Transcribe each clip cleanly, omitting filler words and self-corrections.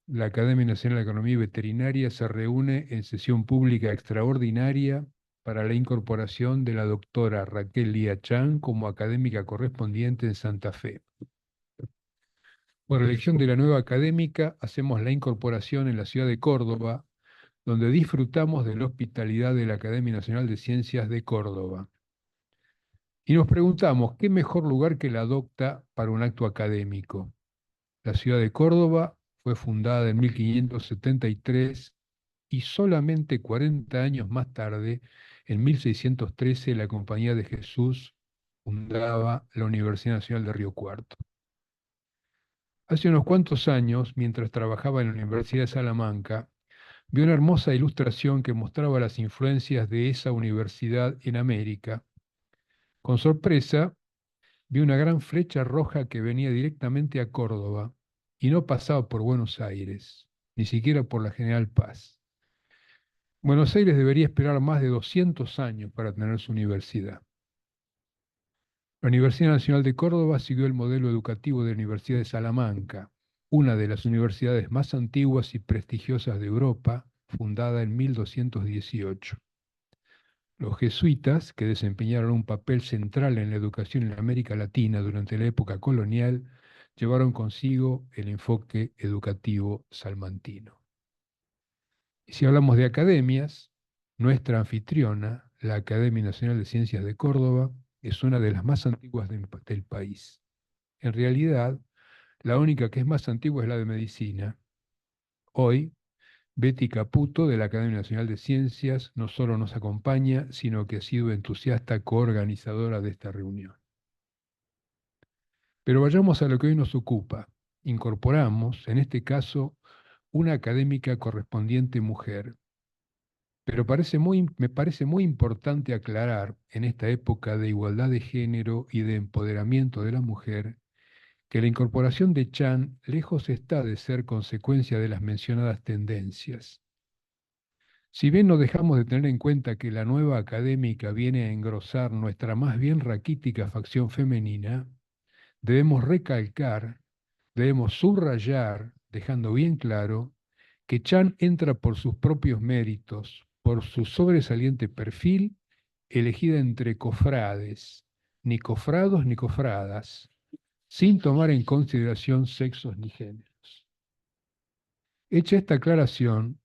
La Academia Nacional de Agronomía y Veterinaria se reúne en sesión pública extraordinaria para la incorporación de la doctora Raquel Lía Chan como académica correspondiente en Santa Fe. Por elección de la nueva académica, hacemos la incorporación en la ciudad de Córdoba, donde disfrutamos de la hospitalidad de la Academia Nacional de Ciencias de Córdoba. Y nos preguntamos, ¿qué mejor lugar que la docta para un acto académico? La ciudad de Córdoba fue fundada en 1573 y solamente 40 años más tarde, en 1613, la Compañía de Jesús fundaba la Universidad Nacional de Río Cuarto. Hace unos cuantos años, mientras trabajaba en la Universidad de Salamanca, vi una hermosa ilustración que mostraba las influencias de esa universidad en América. Con sorpresa, vi una gran flecha roja que venía directamente a Córdoba y no pasaba por Buenos Aires, ni siquiera por la General Paz. Buenos Aires debería esperar más de 200 años para tener su universidad. La Universidad Nacional de Córdoba siguió el modelo educativo de la Universidad de Salamanca, una de las universidades más antiguas y prestigiosas de Europa, fundada en 1218. Los jesuitas, que desempeñaron un papel central en la educación en América Latina durante la época colonial, llevaron consigo el enfoque educativo salmantino. Y si hablamos de academias, nuestra anfitriona, la Academia Nacional de Ciencias de Córdoba, es una de las más antiguas del país. En realidad, la única que es más antigua es la de Medicina. Hoy, Betty Caputo, de la Academia Nacional de Ciencias, no solo nos acompaña, sino que ha sido entusiasta coorganizadora de esta reunión. Pero vayamos a lo que hoy nos ocupa. Incorporamos, en este caso, una académica correspondiente mujer. Pero me parece muy importante aclarar, en esta época de igualdad de género y de empoderamiento de la mujer, que la incorporación de Chan lejos está de ser consecuencia de las mencionadas tendencias. Si bien no dejamos de tener en cuenta que la nueva académica viene a engrosar nuestra más bien raquítica facción femenina, debemos recalcar, debemos subrayar, dejando bien claro, que Chan entra por sus propios méritos, por su sobresaliente perfil, elegida entre cofrades, ni cofrados ni cofradas, sin tomar en consideración sexos ni géneros. Hecha esta aclaración,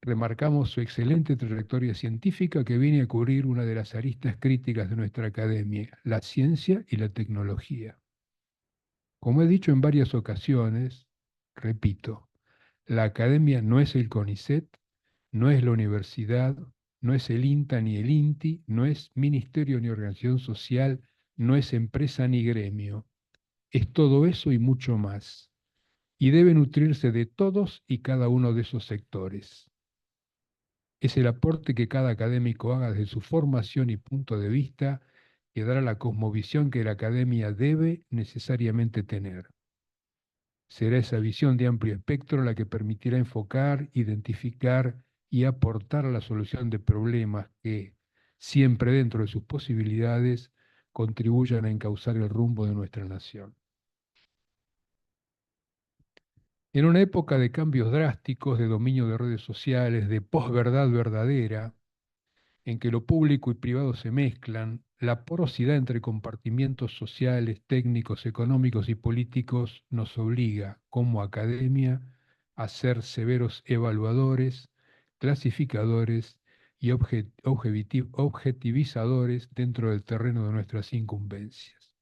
remarcamos su excelente trayectoria científica que viene a cubrir una de las aristas críticas de nuestra academia, la ciencia y la tecnología. Como he dicho en varias ocasiones, repito, la academia no es el CONICET, no es la universidad, no es el INTA ni el INTI, no es ministerio ni organización social, no es empresa ni gremio. Es todo eso y mucho más. Y debe nutrirse de todos y cada uno de esos sectores. Es el aporte que cada académico haga desde su formación y punto de vista que dará la cosmovisión que la academia debe necesariamente tener. Será esa visión de amplio espectro la que permitirá enfocar, identificar y aportar a la solución de problemas que, siempre dentro de sus posibilidades, contribuyan a encauzar el rumbo de nuestra nación. En una época de cambios drásticos, de dominio de redes sociales, de posverdad verdadera, en que lo público y privado se mezclan, la porosidad entre compartimientos sociales, técnicos, económicos y políticos nos obliga, como academia, a ser severos evaluadores, clasificadores y objetivizadores dentro del terreno de nuestras incumbencias.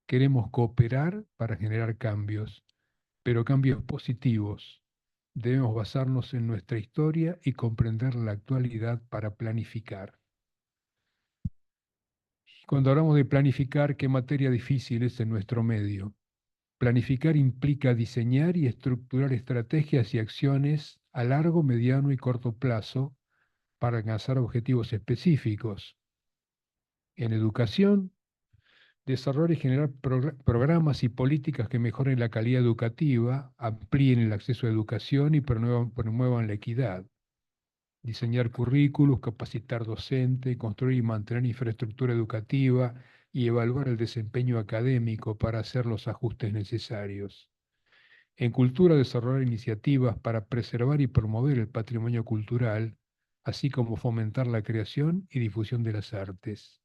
Queremos cooperar para generar cambios, pero cambios positivos. Debemos basarnos en nuestra historia y comprender la actualidad para planificar. Cuando hablamos de planificar, qué materia difícil es en nuestro medio. Planificar implica diseñar y estructurar estrategias y acciones a largo, mediano y corto plazo para alcanzar objetivos específicos. En educación, desarrollar y generar programas y políticas que mejoren la calidad educativa, amplíen el acceso a educación y promuevan la equidad. Diseñar currículos, capacitar docente, construir y mantener infraestructura educativa y evaluar el desempeño académico para hacer los ajustes necesarios. En cultura, desarrollar iniciativas para preservar y promover el patrimonio cultural, así como fomentar la creación y difusión de las artes.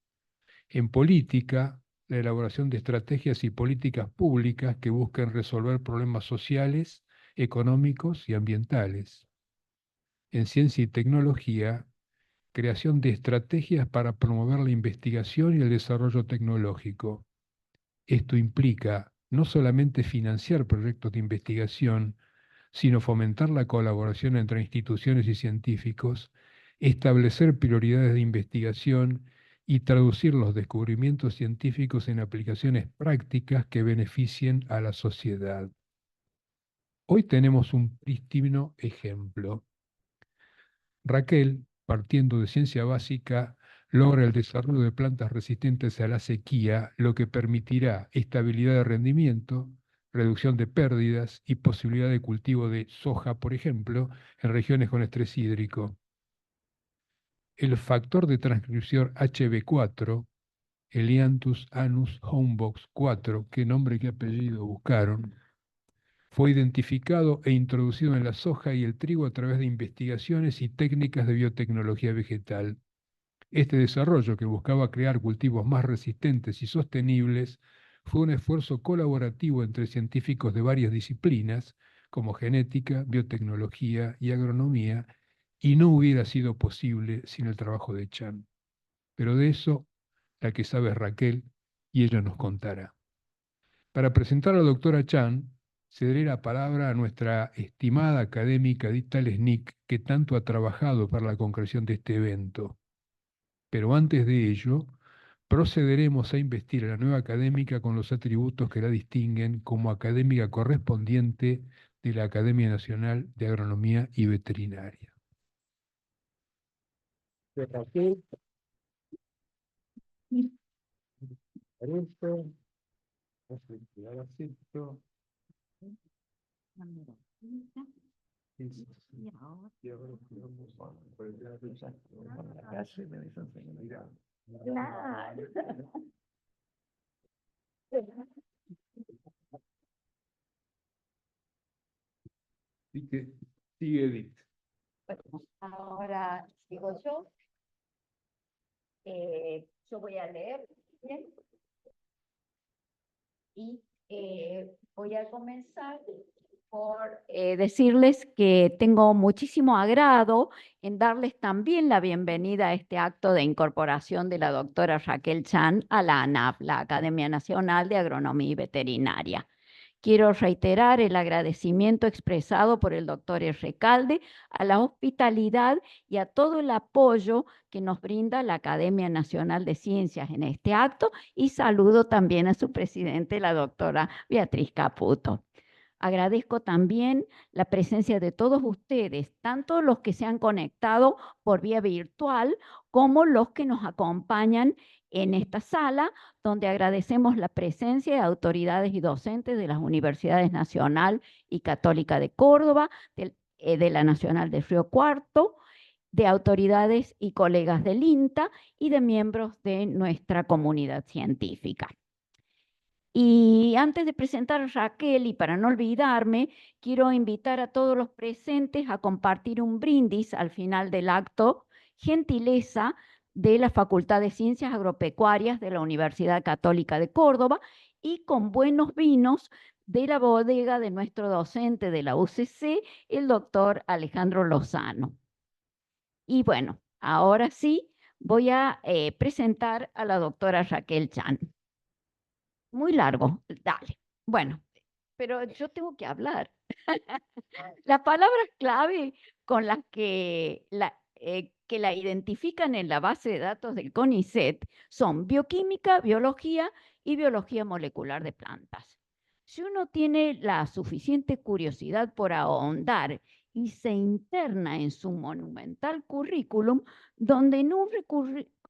En política, la elaboración de estrategias y políticas públicas que busquen resolver problemas sociales, económicos y ambientales. En ciencia y tecnología, creación de estrategias para promover la investigación y el desarrollo tecnológico. Esto implica no solamente financiar proyectos de investigación, sino fomentar la colaboración entre instituciones y científicos, establecer prioridades de investigación y traducir los descubrimientos científicos en aplicaciones prácticas que beneficien a la sociedad. Hoy tenemos un prístino ejemplo. Raquel, partiendo de ciencia básica, logra el desarrollo de plantas resistentes a la sequía, lo que permitirá estabilidad de rendimiento, reducción de pérdidas y posibilidad de cultivo de soja, por ejemplo, en regiones con estrés hídrico. El factor de transcripción HB4, Helianthus annus homebox 4, qué nombre y qué apellido buscaron, fue identificado e introducido en la soja y el trigo a través de investigaciones y técnicas de biotecnología vegetal. Este desarrollo, que buscaba crear cultivos más resistentes y sostenibles, fue un esfuerzo colaborativo entre científicos de varias disciplinas, como genética, biotecnología y agronomía, y no hubiera sido posible sin el trabajo de Chan. Pero de eso, la que sabe es Raquel, y ella nos contará. Para presentar a la doctora Chan, cederé la palabra a nuestra estimada académica Dita Lesnik, que tanto ha trabajado para la concreción de este evento. Pero antes de ello, procederemos a investir a la nueva académica con los atributos que la distinguen como académica correspondiente de la Academia Nacional de Agronomía y Veterinaria. Claro. Así que sigue Edith. Bueno, ahora sigo yo. Yo voy a leer bien y voy a comenzar por decirles que tengo muchísimo agrado en darles también la bienvenida a este acto de incorporación de la doctora Raquel Chan a la ANAV, la Academia Nacional de Agronomía y Veterinaria. Quiero reiterar el agradecimiento expresado por el doctor Recalde a la hospitalidad y a todo el apoyo que nos brinda la Academia Nacional de Ciencias en este acto, y saludo también a su presidente, la doctora Beatriz Caputo. Agradezco también la presencia de todos ustedes, tanto los que se han conectado por vía virtual como los que nos acompañan en esta sala, donde agradecemos la presencia de autoridades y docentes de las Universidades Nacional y Católica de Córdoba, de la Nacional de Río Cuarto, de autoridades y colegas del INTA y de miembros de nuestra comunidad científica. Y antes de presentar a Raquel, y para no olvidarme, quiero invitar a todos los presentes a compartir un brindis al final del acto, gentileza de la Facultad de Ciencias Agropecuarias de la Universidad Católica de Córdoba, y con buenos vinos de la bodega de nuestro docente de la UCC, el doctor Alejandro Lozano. Y bueno, ahora sí voy a presentar a la doctora Raquel Chan. Muy largo, dale. Bueno, pero yo tengo que hablar. Las palabras clave con las que la identifican en la base de datos del CONICET son bioquímica, biología y biología molecular de plantas. Si uno tiene la suficiente curiosidad por ahondar y se interna en su monumental currículum, donde en un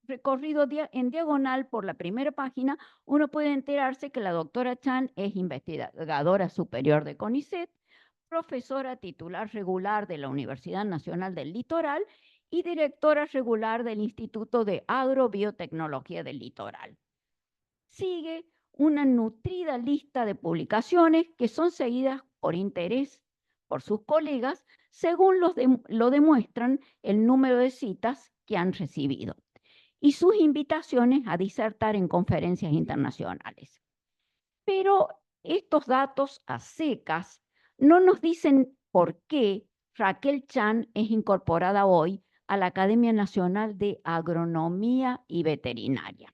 recorrido en diagonal por la primera página, uno puede enterarse que la doctora Chan es investigadora superior de CONICET, profesora titular regular de la Universidad Nacional del Litoral y directora regular del Instituto de Agrobiotecnología del Litoral. Sigue una nutrida lista de publicaciones que son seguidas por interés por sus colegas, según lo demuestran el número de citas que han recibido y sus invitaciones a disertar en conferencias internacionales. Pero estos datos a secas no nos dicen por qué Raquel Chan es incorporada hoy a la Academia Nacional de Agronomía y Veterinaria.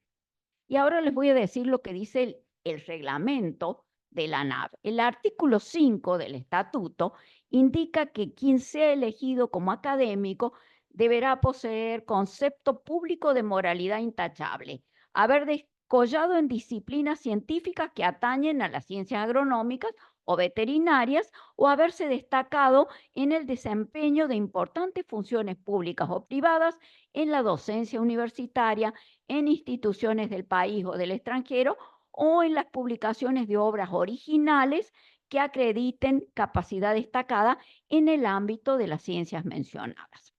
Y ahora les voy a decir lo que dice el reglamento de la ANAV. El artículo 5 del estatuto indica que quien sea elegido como académico deberá poseer concepto público de moralidad intachable, haber descollado en disciplinas científicas que atañen a las ciencias agronómicas o veterinarias o haberse destacado en el desempeño de importantes funciones públicas o privadas en la docencia universitaria, en instituciones del país o del extranjero o en las publicaciones de obras originales que acrediten capacidad destacada en el ámbito de las ciencias mencionadas.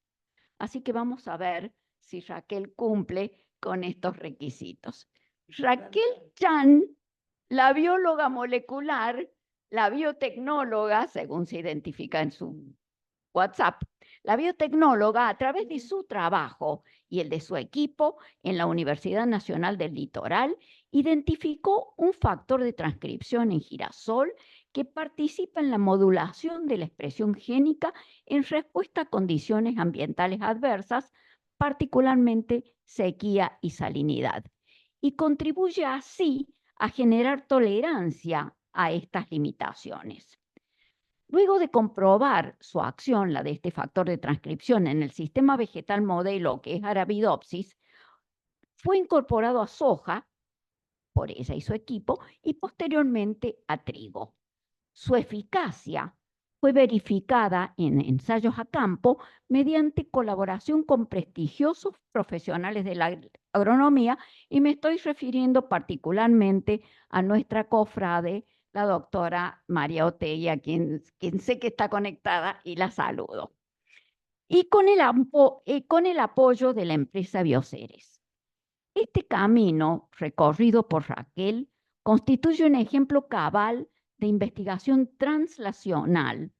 Así que vamos a ver si Raquel cumple con estos requisitos. Raquel Chan, la bióloga molecular, la biotecnóloga, según se identifica en su WhatsApp, la biotecnóloga, a través de su trabajo y el de su equipo en la Universidad Nacional del Litoral, identificó un factor de transcripción en girasol que participa en la modulación de la expresión génica en respuesta a condiciones ambientales adversas, particularmente sequía y salinidad, y contribuye así a generar tolerancia a estas limitaciones. Luego de comprobar su acción, la de este factor de transcripción, en el sistema vegetal modelo, que es Arabidopsis, fue incorporado a soja, por ella y su equipo, y posteriormente a trigo. Su eficacia fue verificada en ensayos a campo mediante colaboración con prestigiosos profesionales de la agronomía, y me estoy refiriendo particularmente a nuestra cofrade, la doctora María Otella, quien sé que está conectada y la saludo. Y con el apoyo de la empresa Bioceres. Este camino recorrido por Raquel constituye un ejemplo cabal de investigación translacional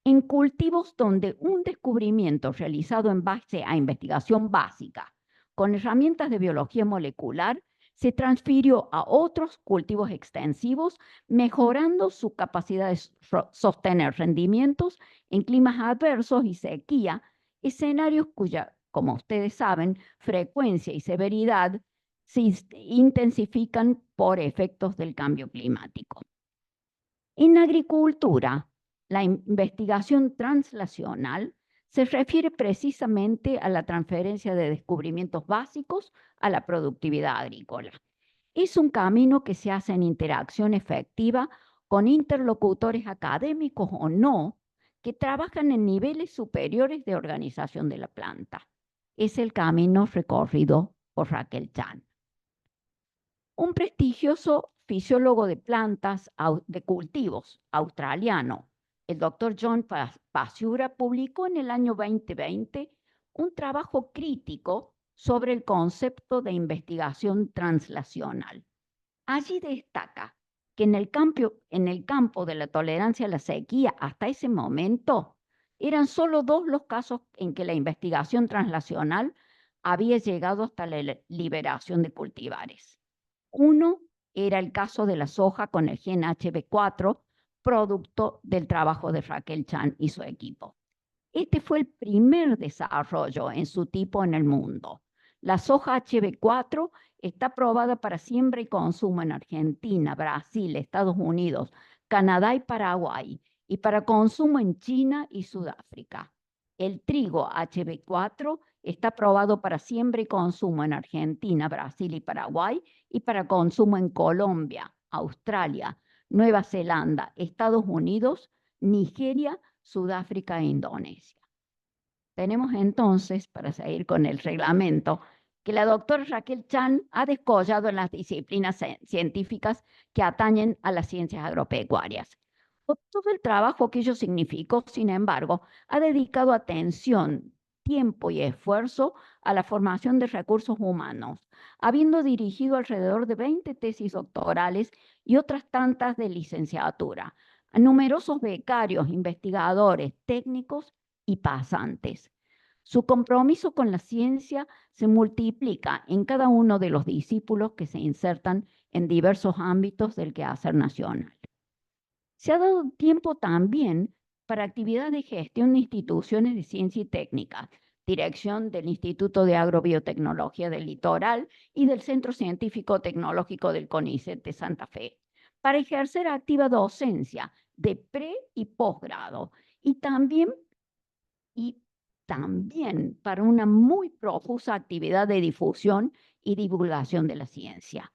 en cultivos donde un descubrimiento realizado en base a investigación básica con herramientas de biología molecular se transfirió a otros cultivos extensivos, mejorando su capacidad de sostener rendimientos en climas adversos y sequía, escenarios cuya, como ustedes saben, frecuencia y severidad se intensifican por efectos del cambio climático. En agricultura, la investigación translacional se refiere precisamente a la transferencia de descubrimientos básicos a la productividad agrícola. Es un camino que se hace en interacción efectiva con interlocutores académicos o no, que trabajan en niveles superiores de organización de la planta. Es el camino recorrido por Raquel Chan. Un prestigioso fisiólogo de plantas, de cultivos australiano, el doctor John Pazura, publicó en el año 2020 un trabajo crítico sobre el concepto de investigación translacional. Allí destaca que en el campo de la tolerancia a la sequía hasta ese momento eran solo 2 los casos en que la investigación translacional había llegado hasta la liberación de cultivares. Uno era el caso de la soja con el gen HB4, producto del trabajo de Raquel Chan y su equipo. Este fue el primer desarrollo en su tipo en el mundo. La soja HB4 está aprobada para siembra y consumo en Argentina, Brasil, Estados Unidos, Canadá y Paraguay, y para consumo en China y Sudáfrica. El trigo HB4 está aprobado para siembra y consumo en Argentina, Brasil y Paraguay, y para consumo en Colombia, Australia, Nueva Zelanda, Estados Unidos, Nigeria, Sudáfrica e Indonesia. Tenemos entonces, para seguir con el reglamento, que la doctora Raquel Chan ha descollado en las disciplinas científicas que atañen a las ciencias agropecuarias. Por todo el trabajo que ello significó, sin embargo, ha dedicado atención, tiempo y esfuerzo a la formación de recursos humanos, habiendo dirigido alrededor de 20 tesis doctorales y otras tantas de licenciatura, a numerosos becarios, investigadores, técnicos y pasantes. Su compromiso con la ciencia se multiplica en cada uno de los discípulos que se insertan en diversos ámbitos del quehacer nacional. Se ha dado tiempo también para actividades de gestión de instituciones de ciencia y técnica, dirección del Instituto de Agrobiotecnología del Litoral y del Centro Científico Tecnológico del CONICET de Santa Fe, para ejercer activa docencia de pre y posgrado y también para una muy profusa actividad de difusión y divulgación de la ciencia.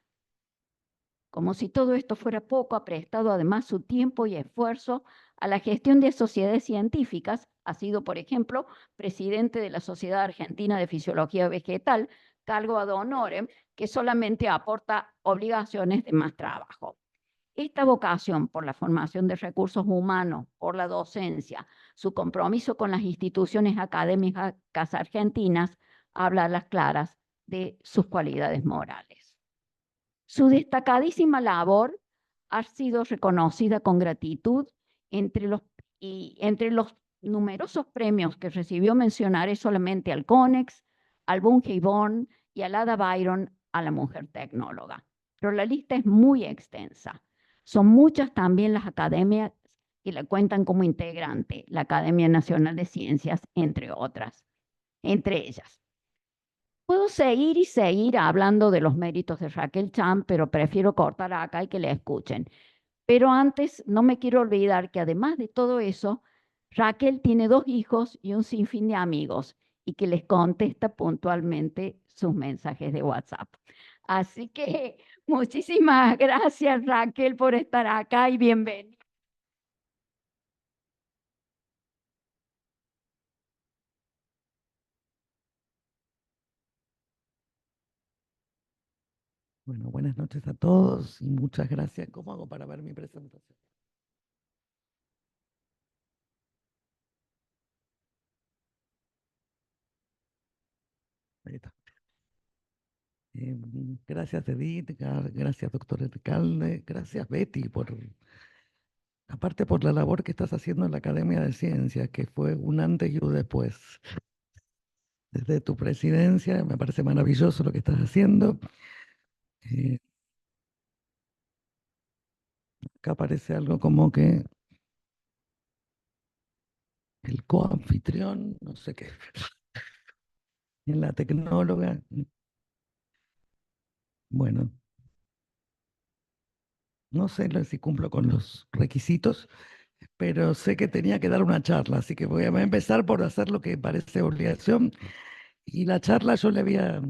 Como si todo esto fuera poco, ha prestado además su tiempo y esfuerzo a la gestión de sociedades científicas. Ha sido, por ejemplo, presidente de la Sociedad Argentina de Fisiología Vegetal, cargo ad honorem, que solamente aporta obligaciones de más trabajo. Esta vocación por la formación de recursos humanos, por la docencia, su compromiso con las instituciones académicas argentinas, habla a las claras de sus cualidades morales. Su destacadísima labor ha sido reconocida con gratitud entre los numerosos premios que recibió. Mencionaré solamente al CONEX, al Bunge Born y al Ada Byron a la mujer tecnóloga. Pero la lista es muy extensa. Son muchas también las academias que la cuentan como integrante, la Academia Nacional de Ciencias, entre otras, entre ellas. Puedo seguir y seguir hablando de los méritos de Raquel Cham, pero prefiero cortar acá y que le escuchen. Pero antes, no me quiero olvidar que además de todo eso, Raquel tiene 2 hijos y un sinfín de amigos y que les contesta puntualmente sus mensajes de WhatsApp. Así que muchísimas gracias, Raquel, por estar acá y bienvenida. Bueno, buenas noches a todos y muchas gracias. ¿Cómo hago para ver mi presentación? Ahí está. Gracias, Edith, gracias, doctor Alcalde, gracias, Betty, aparte por la labor que estás haciendo en la Academia de Ciencias, que fue un antes y un después. Desde tu presidencia, me parece maravilloso lo que estás haciendo. Acá aparece algo como que el coanfitrión, no sé qué, en la tecnóloga. Bueno, no sé si cumplo con los requisitos, pero sé que tenía que dar una charla, así que voy a empezar por hacer lo que parece obligación. Y la charla yo le había,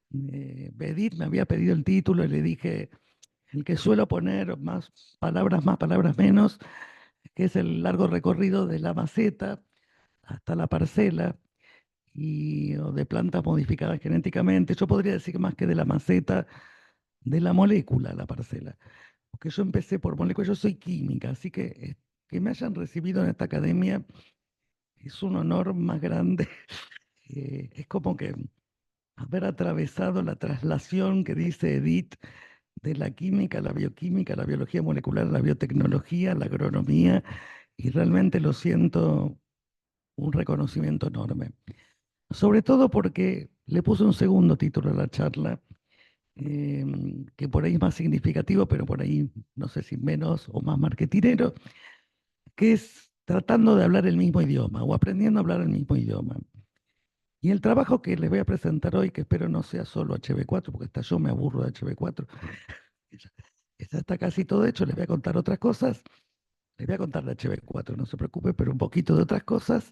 Edith me había pedido el título y le dije, el que suelo poner más, palabras menos, que es el largo recorrido de la maceta hasta la parcela o de plantas modificadas genéticamente. Yo podría decir más que de la maceta, de la molécula a la parcela. Porque yo empecé por molécula, yo soy química, así que me hayan recibido en esta academia es un honor más grande. Es como que haber atravesado la traslación que dice Edith de la química a la bioquímica, la biología molecular, la biotecnología, la agronomía, y realmente lo siento un reconocimiento enorme. Sobre todo porque le puse un segundo título a la charla, que por ahí es más significativo, pero por ahí no sé si menos o más marketinero, que es tratando de hablar el mismo idioma o aprendiendo a hablar el mismo idioma. Y el trabajo que les voy a presentar hoy, que espero no sea solo HB4, porque hasta yo me aburro de HB4, ya está casi todo hecho, les voy a contar otras cosas, les voy a contar de HB4, no se preocupe, pero un poquito de otras cosas,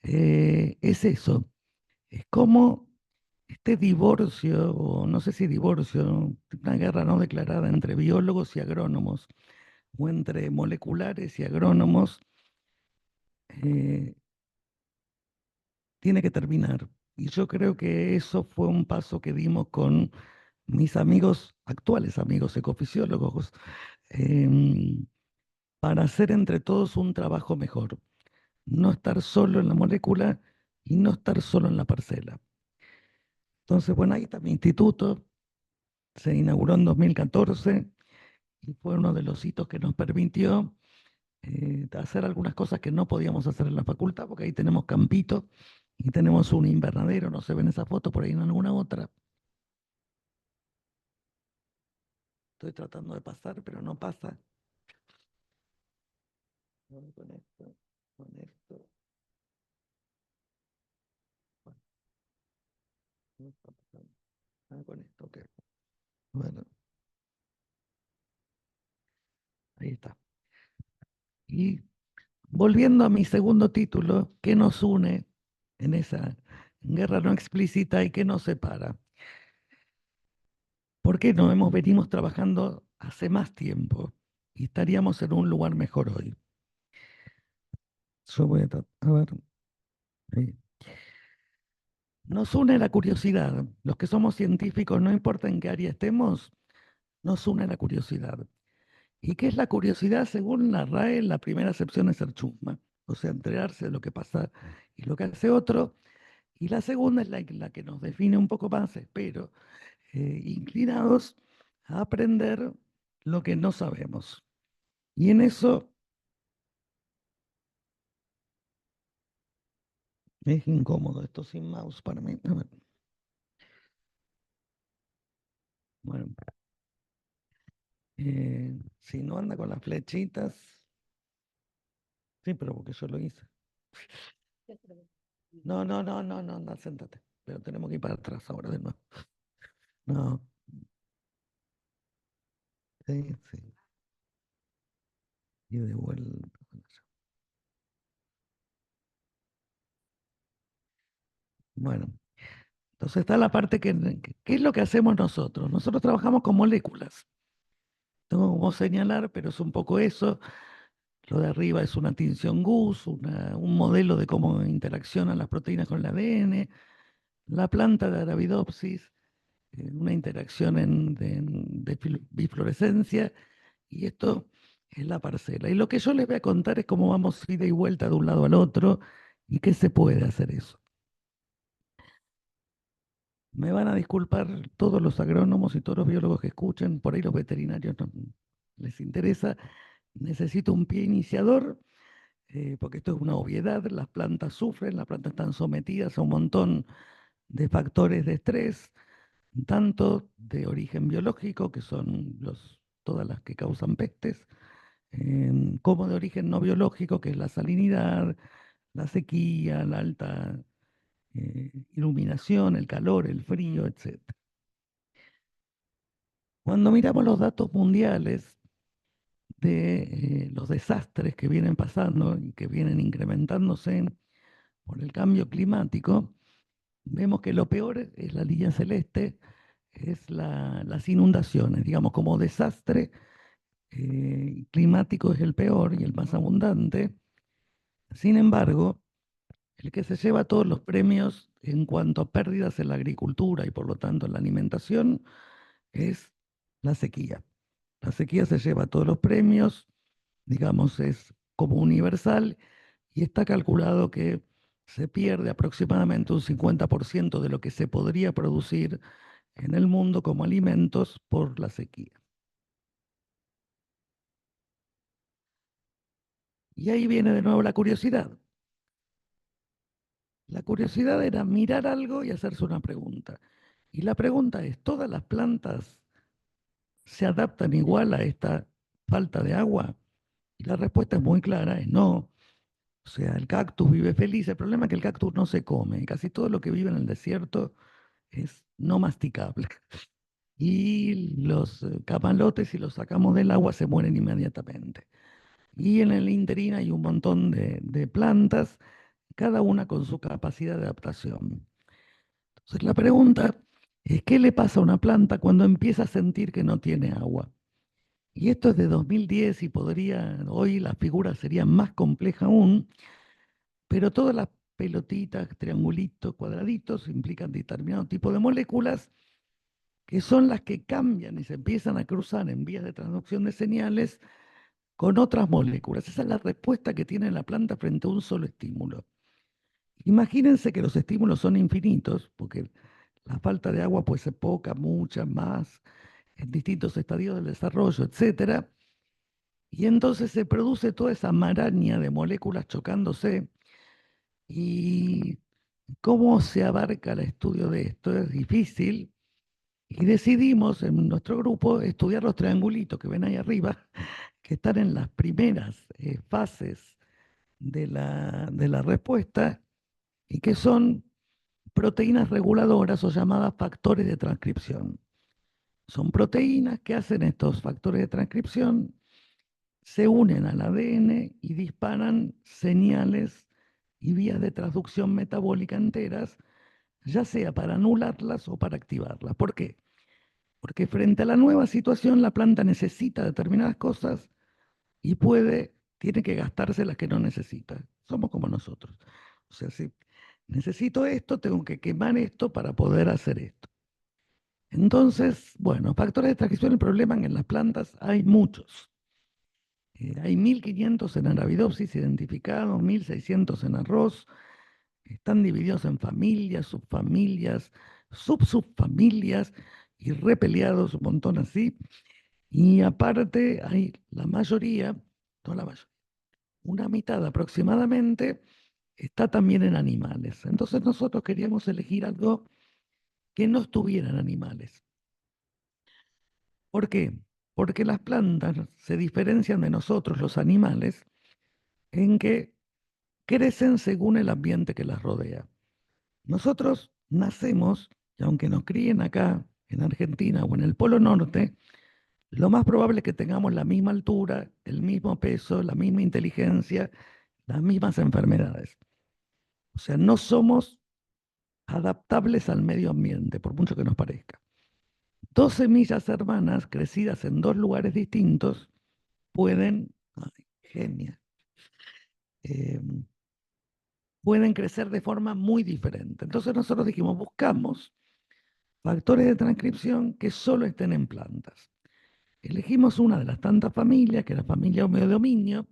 es eso, es como este divorcio, o no sé si divorcio, una guerra no declarada entre biólogos y agrónomos, o entre moleculares y agrónomos, tiene que terminar. Y yo creo que eso fue un paso que dimos con mis amigos, actuales amigos ecofisiólogos, para hacer entre todos un trabajo mejor. No estar solo en la molécula y no estar solo en la parcela. Entonces, bueno, ahí está mi instituto. Se inauguró en 2014 y fue uno de los hitos que nos permitió hacer algunas cosas que no podíamos hacer en la facultad, porque ahí tenemos campito y tenemos un invernadero, no se ven esas fotos por ahí en alguna otra. Estoy tratando de pasar, pero no pasa. Voy con esto, con esto. Bueno, no está pasando. Ah, con esto, ok. Bueno, ahí está. Y volviendo a mi segundo título, ¿qué nos une en esa guerra no explícita y qué nos separa? ¿Por qué no venimos trabajando hace más tiempo y estaríamos en un lugar mejor hoy? Yo voy a ver. Ahí. Nos une la curiosidad. Los que somos científicos, no importa en qué área estemos, nos une la curiosidad. ¿Y qué es la curiosidad? Según la RAE, la primera acepción es ser chusma, o sea, enterarse de lo que pasa y lo que hace otro. Y la segunda es la que nos define un poco más, espero, inclinados a aprender lo que no sabemos. Y en eso es incómodo esto sin mouse para mí. A ver. Bueno, si no anda con las flechitas, sí, pero porque yo lo hice. No, no, no, no, no, anda, séntate. Pero tenemos que ir para atrás ahora de nuevo. No, sí, sí. Y de vuelta. Bueno, entonces está la parte ¿qué es lo que hacemos nosotros? Nosotros trabajamos con moléculas. Tengo como señalar, pero es un poco eso. Lo de arriba es una tinción Gus, un modelo de cómo interaccionan las proteínas con el ADN. La planta de Arabidopsis, una interacción de biflorescencia, y esto es la parcela. Y lo que yo les voy a contar es cómo vamos ida y vuelta de un lado al otro y qué se puede hacer eso. Me van a disculpar todos los agrónomos y todos los biólogos que escuchen, por ahí los veterinarios no les interesa. Necesito un pie iniciador, porque esto es una obviedad, las plantas sufren, las plantas están sometidas a un montón de factores de estrés, tanto de origen biológico, que son todas las que causan pestes, como de origen no biológico, que es la salinidad, la sequía, la alta iluminación, el calor, el frío, etc. Cuando miramos los datos mundiales de los desastres que vienen pasando y que vienen incrementándose por el cambio climático, vemos que lo peor es la línea celeste, es las inundaciones, digamos, como desastre climático es el peor y el más abundante. Sin embargo, el que se lleva todos los premios en cuanto a pérdidas en la agricultura y por lo tanto en la alimentación es la sequía. La sequía se lleva todos los premios, digamos, es como universal y está calculado que se pierde aproximadamente un 50% de lo que se podría producir en el mundo como alimentos por la sequía. Y ahí viene de nuevo la curiosidad. La curiosidad era mirar algo y hacerse una pregunta. Y la pregunta es, ¿todas las plantas se adaptan igual a esta falta de agua? Y la respuesta es muy clara, es no. O sea, el cactus vive feliz. El problema es que el cactus no se come. Casi todo lo que vive en el desierto es no masticable. Y los camalotes, si los sacamos del agua, se mueren inmediatamente. Y en el interín hay un montón de plantas, cada una con su capacidad de adaptación. Entonces la pregunta es, ¿qué le pasa a una planta cuando empieza a sentir que no tiene agua? Y esto es de 2010 y hoy la figura sería más compleja aún, pero todas las pelotitas, triangulitos, cuadraditos implican determinado tipo de moléculas que son las que cambian y se empiezan a cruzar en vías de transducción de señales con otras moléculas. Esa es la respuesta que tiene la planta frente a un solo estímulo. Imagínense que los estímulos son infinitos, porque la falta de agua puede ser poca, mucha, más, en distintos estadios del desarrollo, etcétera. Y entonces se produce toda esa maraña de moléculas chocándose. ¿Y cómo se abarca el estudio de esto? Es difícil. Y decidimos en nuestro grupo estudiar los triangulitos que ven ahí arriba, que están en las primeras fases de la respuesta y que son proteínas reguladoras o llamadas factores de transcripción. Son proteínas que hacen estos factores de transcripción, se unen al ADN y disparan señales y vías de transducción metabólica enteras, ya sea para anularlas o para activarlas. ¿Por qué? Porque frente a la nueva situación la planta necesita determinadas cosas y tiene que gastarse las que no necesita. Somos como nosotros. O sea, si necesito esto, tengo que quemar esto para poder hacer esto. Entonces, bueno, factores de transcripción, el problema en las plantas hay muchos. Hay 1500 en Arabidopsis identificados, 1600 en arroz. Están divididos en familias, subfamilias, subfamilias y repeleados, un montón así. Y aparte hay la mayoría, no la mayoría, una mitad aproximadamente está también en animales. Entonces nosotros queríamos elegir algo que no estuviera en animales. ¿Por qué? Porque las plantas se diferencian de nosotros, los animales, en que crecen según el ambiente que las rodea. Nosotros nacemos, y aunque nos críen acá en Argentina o en el Polo Norte, lo más probable es que tengamos la misma altura, el mismo peso, la misma inteligencia, las mismas enfermedades. O sea, no somos adaptables al medio ambiente, por mucho que nos parezca. Dos semillas hermanas crecidas en dos lugares distintos pueden, ay, genia, eh, pueden crecer de forma muy diferente. Entonces nosotros dijimos, buscamos factores de transcripción que solo estén en plantas. Elegimos una de las tantas familias, que es la familia homeodominio,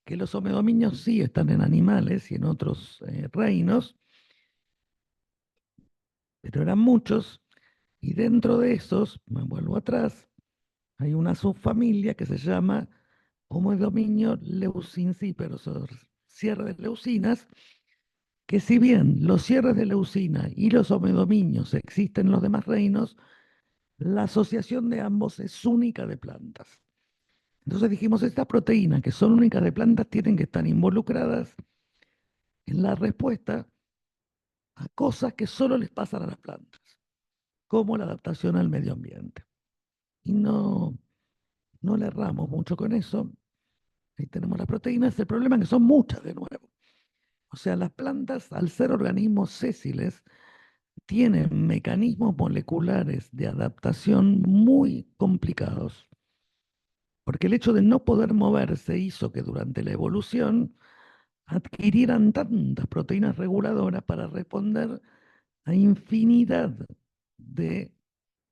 que los homeodominios sí están en animales y en otros reinos, pero eran muchos, y dentro de esos, me vuelvo atrás, hay una subfamilia que se llama Homodominio leucincíperos, o cierre de leucinas, que si bien los cierres de leucina y los homedominios existen en los demás reinos, la asociación de ambos es única de plantas. Entonces dijimos, estas proteínas que son únicas de plantas tienen que estar involucradas en la respuesta a cosas que solo les pasan a las plantas, como la adaptación al medio ambiente. Y no le erramos mucho con eso. Ahí tenemos las proteínas. El problema es que son muchas de nuevo. O sea, las plantas, al ser organismos sésiles, tienen mecanismos moleculares de adaptación muy complicados. Porque el hecho de no poder moverse hizo que durante la evolución adquirieran tantas proteínas reguladoras para responder a infinidad de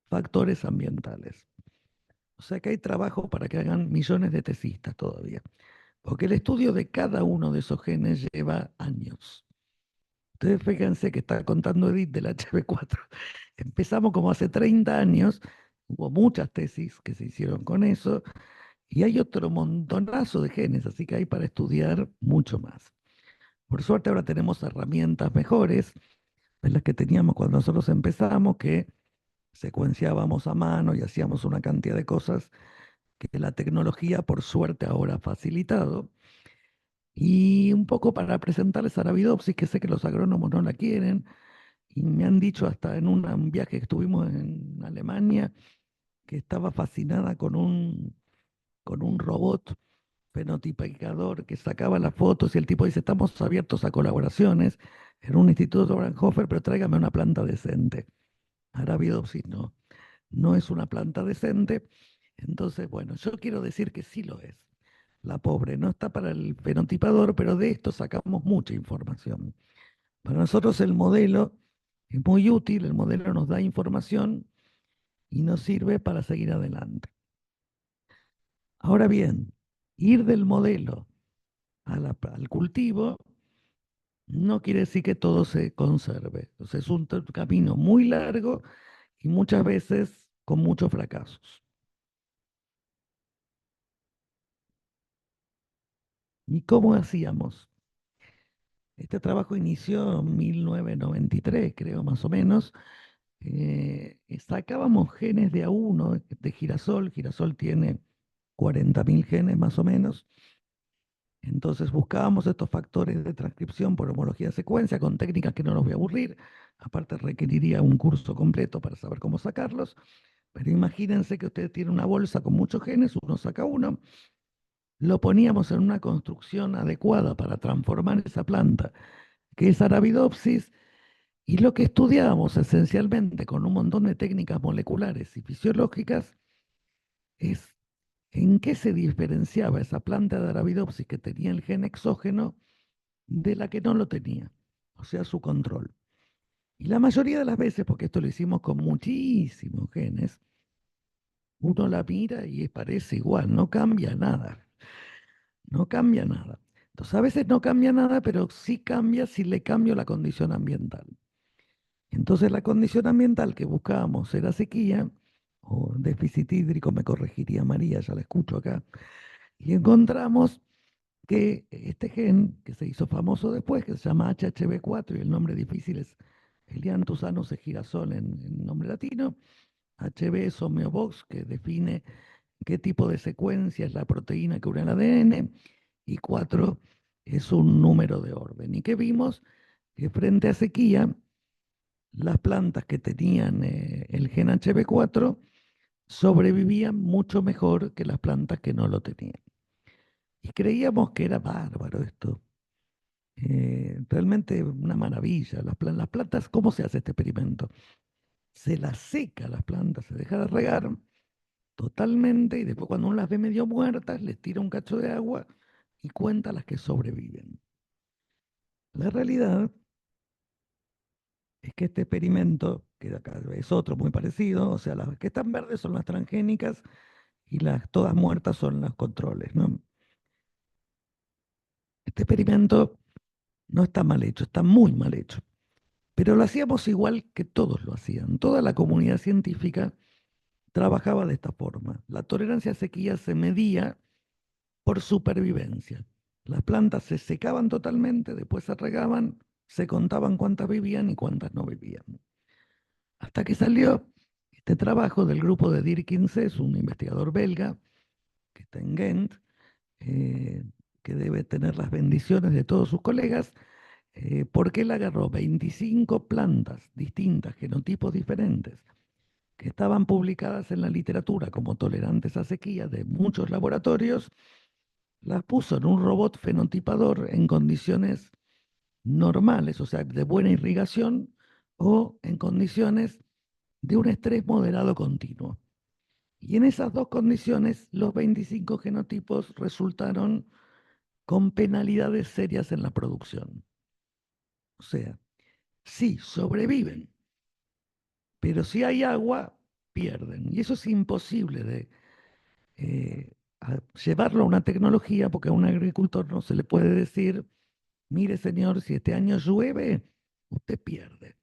factores ambientales. O sea que hay trabajo para que hagan millones de tesistas todavía. Porque el estudio de cada uno de esos genes lleva años. Ustedes fíjense que está contando Edith del HB4. Empezamos como hace 30 años, hubo muchas tesis que se hicieron con eso, y hay otro montonazo de genes, así que hay para estudiar mucho más. Por suerte ahora tenemos herramientas mejores de las que teníamos cuando nosotros empezamos, que secuenciábamos a mano y hacíamos una cantidad de cosas que la tecnología por suerte ahora ha facilitado. Y un poco para presentarles Arabidopsis, que sé que los agrónomos no la quieren, y me han dicho hasta en un viaje que estuvimos en Alemania, que estaba fascinada con un robot fenotipador que sacaba las fotos y el tipo dice, estamos abiertos a colaboraciones en un instituto de Fraunhofer, pero tráigame una planta decente. Arabidopsis no es una planta decente. Entonces, bueno, yo quiero decir que sí lo es. La pobre no está para el fenotipador, pero de esto sacamos mucha información. Para nosotros el modelo es muy útil, el modelo nos da información y nos sirve para seguir adelante. Ahora bien, ir del modelo al cultivo no quiere decir que todo se conserve. Entonces es un camino muy largo y muchas veces con muchos fracasos. ¿Y cómo hacíamos? Este trabajo inició en 1993, creo, más o menos. Sacábamos genes de a uno de girasol. Girasol tiene 40.000 genes más o menos. Entonces buscábamos estos factores de transcripción por homología de secuencia con técnicas que no nos voy a aburrir. Aparte requeriría un curso completo para saber cómo sacarlos. Pero imagínense que usted tiene una bolsa con muchos genes, uno saca uno, lo poníamos en una construcción adecuada para transformar esa planta, que es Arabidopsis, y lo que estudiábamos esencialmente con un montón de técnicas moleculares y fisiológicas es en qué se diferenciaba esa planta de Arabidopsis que tenía el gen exógeno de la que no lo tenía, o sea, su control. Y la mayoría de las veces, porque esto lo hicimos con muchísimos genes, uno la mira y parece igual, no cambia nada, no cambia nada. Entonces a veces no cambia nada, pero sí cambia si le cambio la condición ambiental. Entonces la condición ambiental que buscábamos era sequía o déficit hídrico, me corregiría María, ya la escucho acá, y encontramos que este gen, que se hizo famoso después, que se llama HHV4, y el nombre difícil es Helianthus annus girasol en nombre latino, HB es homeobox, que define qué tipo de secuencia es la proteína que une el ADN, y 4 es un número de orden. ¿Y qué vimos? Que frente a sequía, las plantas que tenían el gen HB4 sobrevivían mucho mejor que las plantas que no lo tenían. Y creíamos que era bárbaro esto. Realmente una maravilla. Las plantas, ¿cómo se hace este experimento? Se las seca las plantas, se deja de regar totalmente y después cuando uno las ve medio muertas, les tira un cacho de agua y cuenta las que sobreviven. La realidad es que este experimento, que acá es otro muy parecido, o sea, las que están verdes son las transgénicas y las todas muertas son las controles, ¿no? Este experimento no está mal hecho, está muy mal hecho, pero lo hacíamos igual que todos lo hacían. Toda la comunidad científica trabajaba de esta forma. La tolerancia a sequía se medía por supervivencia. Las plantas se secaban totalmente, después se regaban, se contaban cuántas vivían y cuántas no vivían. Hasta que salió este trabajo del grupo de Dirk Inces, un investigador belga que está en Ghent, eh, que debe tener las bendiciones de todos sus colegas, porque él agarró 25 plantas distintas, genotipos diferentes, que estaban publicadas en la literatura como tolerantes a sequía de muchos laboratorios, las puso en un robot fenotipador en condiciones normales, o sea, de buena irrigación o en condiciones de un estrés moderado continuo. Y en esas dos condiciones, los 25 genotipos resultaron con penalidades serias en la producción. O sea, sí, sobreviven, pero si hay agua, pierden. Y eso es imposible de llevarlo a una tecnología, porque a un agricultor no se le puede decir, mire señor, si este año llueve, usted pierde.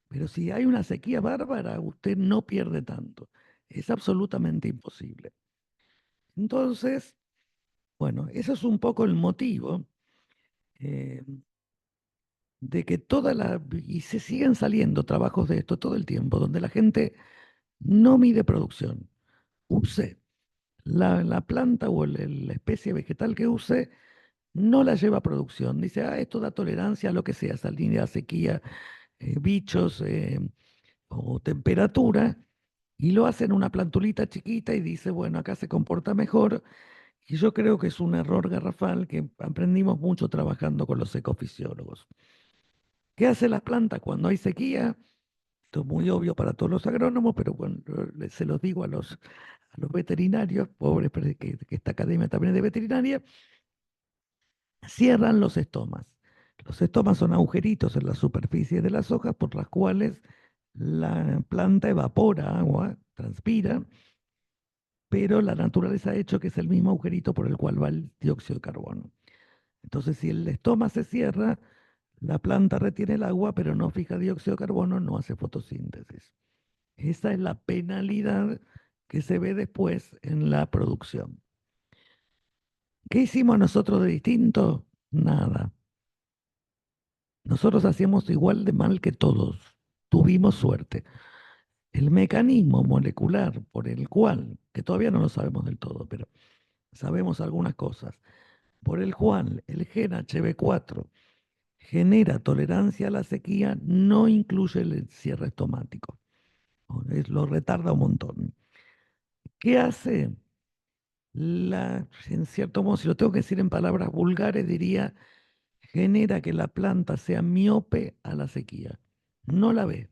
Pero si hay una sequía bárbara, usted no pierde tanto. Es absolutamente imposible. Entonces, bueno, eso es un poco el motivo eh, de que y se siguen saliendo trabajos de esto todo el tiempo, donde la gente no mide producción. Use la planta o la especie vegetal que use, no la lleva a producción. Dice, esto da tolerancia a lo que sea, salinidad, sequía, bichos o temperatura, y lo hace en una plantulita chiquita y dice, bueno, acá se comporta mejor. Y yo creo que es un error garrafal que aprendimos mucho trabajando con los ecofisiólogos. ¿Qué hacen las plantas cuando hay sequía? Esto es muy obvio para todos los agrónomos, pero bueno, se los digo a los veterinarios, pobres, pero que esta academia también es de veterinaria, cierran los estomas. Los estomas son agujeritos en la superficie de las hojas por las cuales la planta evapora agua, transpira, pero la naturaleza ha hecho que es el mismo agujerito por el cual va el dióxido de carbono. Entonces, si el estoma se cierra, la planta retiene el agua, pero no fija dióxido de carbono, no hace fotosíntesis. Esa es la penalidad que se ve después en la producción. ¿Qué hicimos nosotros de distinto? Nada. Nosotros hacíamos igual de mal que todos. Tuvimos suerte. El mecanismo molecular por el cual, que todavía no lo sabemos del todo, pero sabemos algunas cosas, por el cual el gen HB4 genera tolerancia a la sequía, no incluye el cierre estomático. Lo retarda un montón. ¿Qué hace? En cierto modo, si lo tengo que decir en palabras vulgares, diría, genera que la planta sea miope a la sequía. No la ve,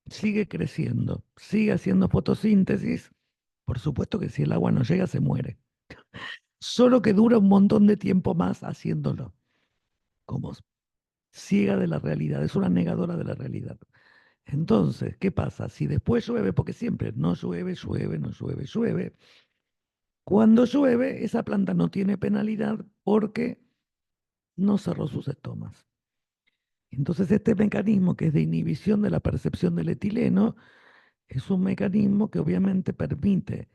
sigue creciendo, sigue haciendo fotosíntesis. Por supuesto que si el agua no llega, se muere. Solo que dura un montón de tiempo más haciéndolo, como ciega de la realidad, es una negadora de la realidad. Entonces, ¿qué pasa? Si después llueve, porque siempre no llueve, llueve, no llueve, llueve. Cuando llueve, esa planta no tiene penalidad porque no cerró sus estomas. Entonces, este mecanismo que es de inhibición de la percepción del etileno es un mecanismo que obviamente permite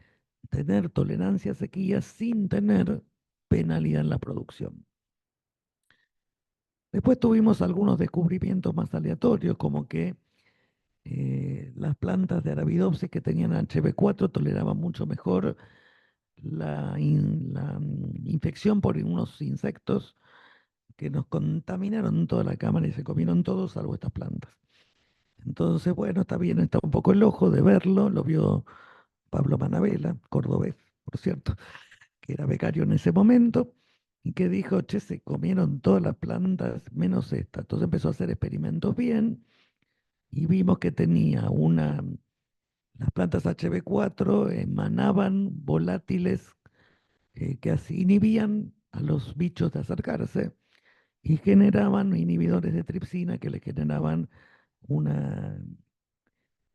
tener tolerancia a sequía sin tener penalidad en la producción. Después tuvimos algunos descubrimientos más aleatorios, como que las plantas de Arabidopsis que tenían HB4 toleraban mucho mejor la infección por unos insectos que nos contaminaron toda la cámara y se comieron todos salvo estas plantas. Entonces, bueno, está bien, está un poco el ojo de verlo, lo vio Pablo Manabela, cordobés, por cierto, que era becario en ese momento, y que dijo, che, se comieron todas las plantas menos esta. Entonces empezó a hacer experimentos bien y vimos que tenía las plantas HB4 emanaban volátiles que así inhibían a los bichos de acercarse y generaban inhibidores de tripsina que le generaban una,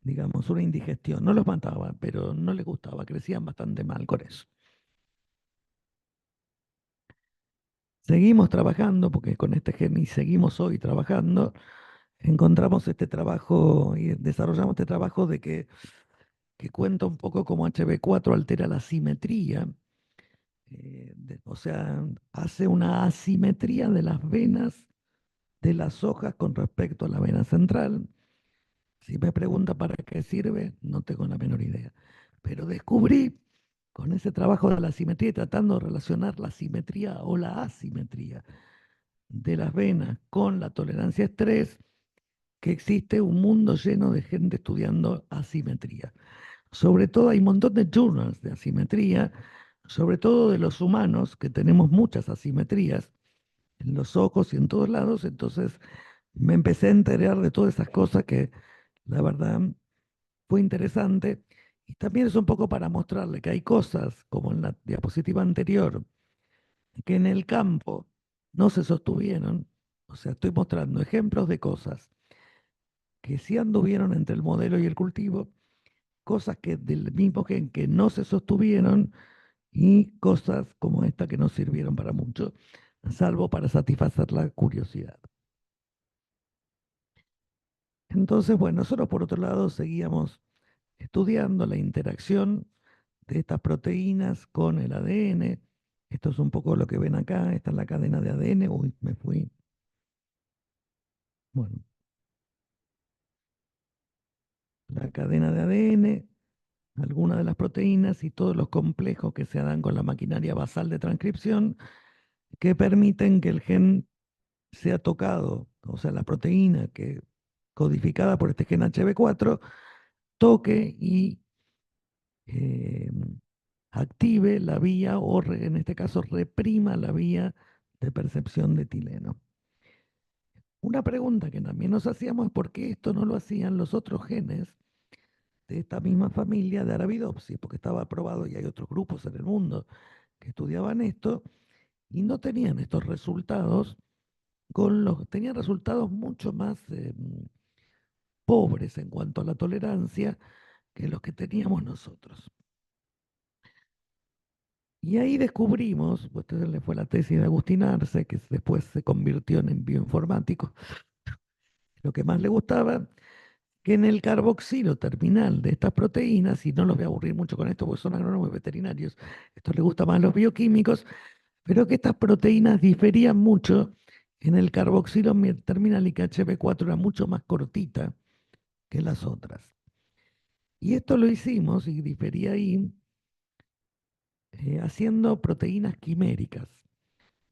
digamos, una indigestión. No los mataban, pero no les gustaba, crecían bastante mal con eso. Seguimos trabajando, porque con este gen y seguimos hoy trabajando, encontramos este trabajo y desarrollamos este trabajo que cuenta un poco cómo HB4 altera la simetría, o sea, hace una asimetría de las venas de las hojas con respecto a la vena central. Si me pregunta para qué sirve, no tengo la menor idea. Pero descubrí con ese trabajo de la simetría y tratando de relacionar la simetría o la asimetría de las venas con la tolerancia a estrés, que existe un mundo lleno de gente estudiando asimetría. Sobre todo hay un montón de journals de asimetría, sobre todo de los humanos, que tenemos muchas asimetrías en los ojos y en todos lados. Entonces me empecé a enterar de todas esas cosas que la verdad fue interesante. Y también es un poco para mostrarle que hay cosas, como en la diapositiva anterior, que en el campo no se sostuvieron. O sea, estoy mostrando ejemplos de cosas que sí anduvieron entre el modelo y el cultivo, cosas que del mismo gen que no se sostuvieron y cosas como esta que no sirvieron para mucho, salvo para satisfacer la curiosidad. Entonces, bueno, nosotros por otro lado seguíamos estudiando la interacción de estas proteínas con el ADN. Esto es un poco lo que ven acá, esta es la cadena de ADN. Uy, me fui. Bueno, la cadena de ADN, algunas de las proteínas y todos los complejos que se dan con la maquinaria basal de transcripción que permiten que el gen sea tocado, o sea, la proteína que codificada por este gen HB4 toque y eh, active la vía o en este caso reprima la vía de percepción de etileno. Una pregunta que también nos hacíamos es por qué esto no lo hacían los otros genes de esta misma familia de Arabidopsis, porque estaba aprobado y hay otros grupos en el mundo que estudiaban esto y no tenían estos resultados, tenían resultados mucho más pobres en cuanto a la tolerancia que los que teníamos nosotros. Y ahí descubrimos, pues esta le fue la tesis de Agustín Arce, que después se convirtió en bioinformático, lo que más le gustaba, que en el carboxilo terminal de estas proteínas, y no los voy a aburrir mucho con esto porque son agrónomos y veterinarios, esto le gusta más a los bioquímicos, pero que estas proteínas diferían mucho. En el carboxilo terminal y que HB4 era mucho más cortita que las otras. Y esto lo hicimos, y difería ahí, haciendo proteínas quiméricas.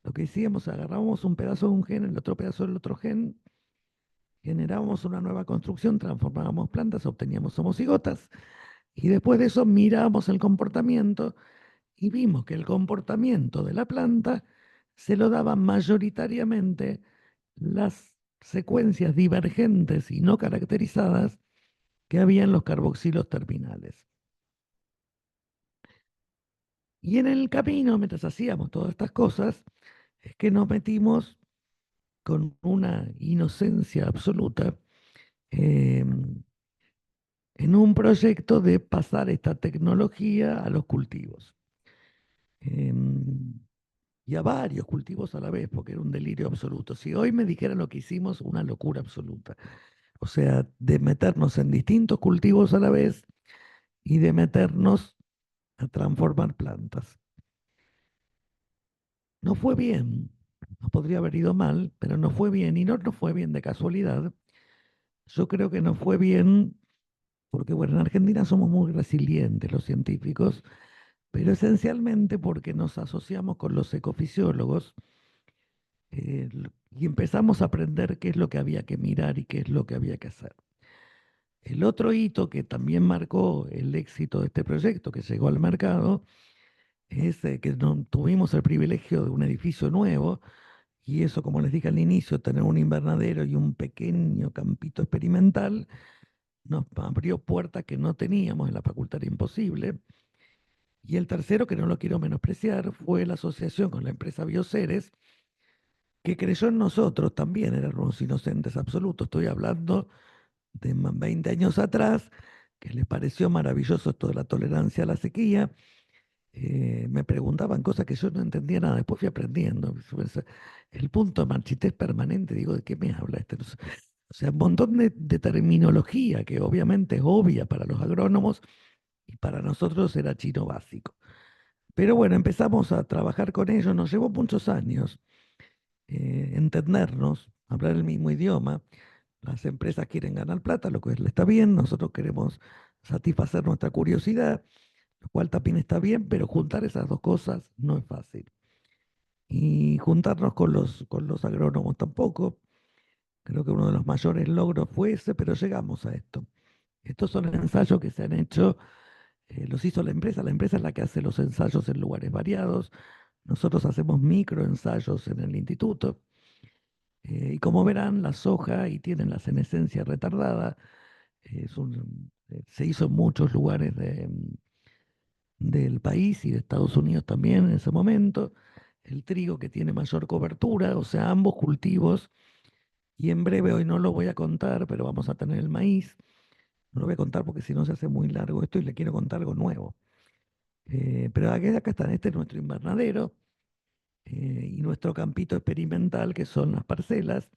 Lo que hacíamos, agarrábamos un pedazo de un gen, el otro pedazo del otro gen, generábamos una nueva construcción, transformábamos plantas, obteníamos homocigotas, y después de eso mirábamos el comportamiento y vimos que el comportamiento de la planta se lo daban mayoritariamente las secuencias divergentes y no caracterizadas que había en los carboxilos terminales. Y en el camino, mientras hacíamos todas estas cosas, es que nos metimos con una inocencia absoluta en un proyecto de pasar esta tecnología a los cultivos. Y a varios cultivos a la vez, porque era un delirio absoluto. Si hoy me dijeran lo que hicimos, una locura absoluta. O sea, de meternos en distintos cultivos a la vez y de meternos a transformar plantas. No fue bien, nos podría haber ido mal, pero no fue bien, y no nos fue bien de casualidad. Yo creo que no fue bien porque, bueno, en Argentina somos muy resilientes los científicos, pero esencialmente porque nos asociamos con los ecofisiólogos y empezamos a aprender qué es lo que había que mirar y qué es lo que había que hacer. El otro hito que también marcó el éxito de este proyecto que llegó al mercado es que tuvimos el privilegio de un edificio nuevo y eso, como les dije al inicio, tener un invernadero y un pequeño campito experimental nos abrió puertas que no teníamos en la facultad, era imposible. Y el tercero, que no lo quiero menospreciar, fue la asociación con la empresa Bioceres, que creyó en nosotros también, eran unos inocentes absolutos. Estoy hablando de 20 años atrás, que les pareció maravilloso esto de la tolerancia a la sequía. Me preguntaban cosas que yo no entendía nada, después fui aprendiendo. El punto de marchitez permanente, digo, ¿de qué me habla este? O sea, un montón de terminología que obviamente es obvia para los agrónomos y para nosotros era chino básico. Pero bueno, empezamos a trabajar con ellos, nos llevó muchos años entendernos, hablar el mismo idioma. Las empresas quieren ganar plata, lo cual está bien, nosotros queremos satisfacer nuestra curiosidad, lo cual también está bien, pero juntar esas dos cosas no es fácil. Y juntarnos con los agrónomos tampoco. Creo que uno de los mayores logros fue ese, pero llegamos a esto. Estos son ensayos que se han hecho, los hizo la empresa es la que hace los ensayos en lugares variados, nosotros hacemos microensayos en el instituto, y como verán, la soja y tienen la senescencia retardada, se hizo en muchos lugares del país y de Estados Unidos también en ese momento, el trigo que tiene mayor cobertura, o sea, ambos cultivos, y en breve hoy no lo voy a contar, pero vamos a tener el maíz. No lo voy a contar porque si no se hace muy largo esto y le quiero contar algo nuevo. Pero acá están, este es nuestro invernadero y nuestro campito experimental, que son las parcelas,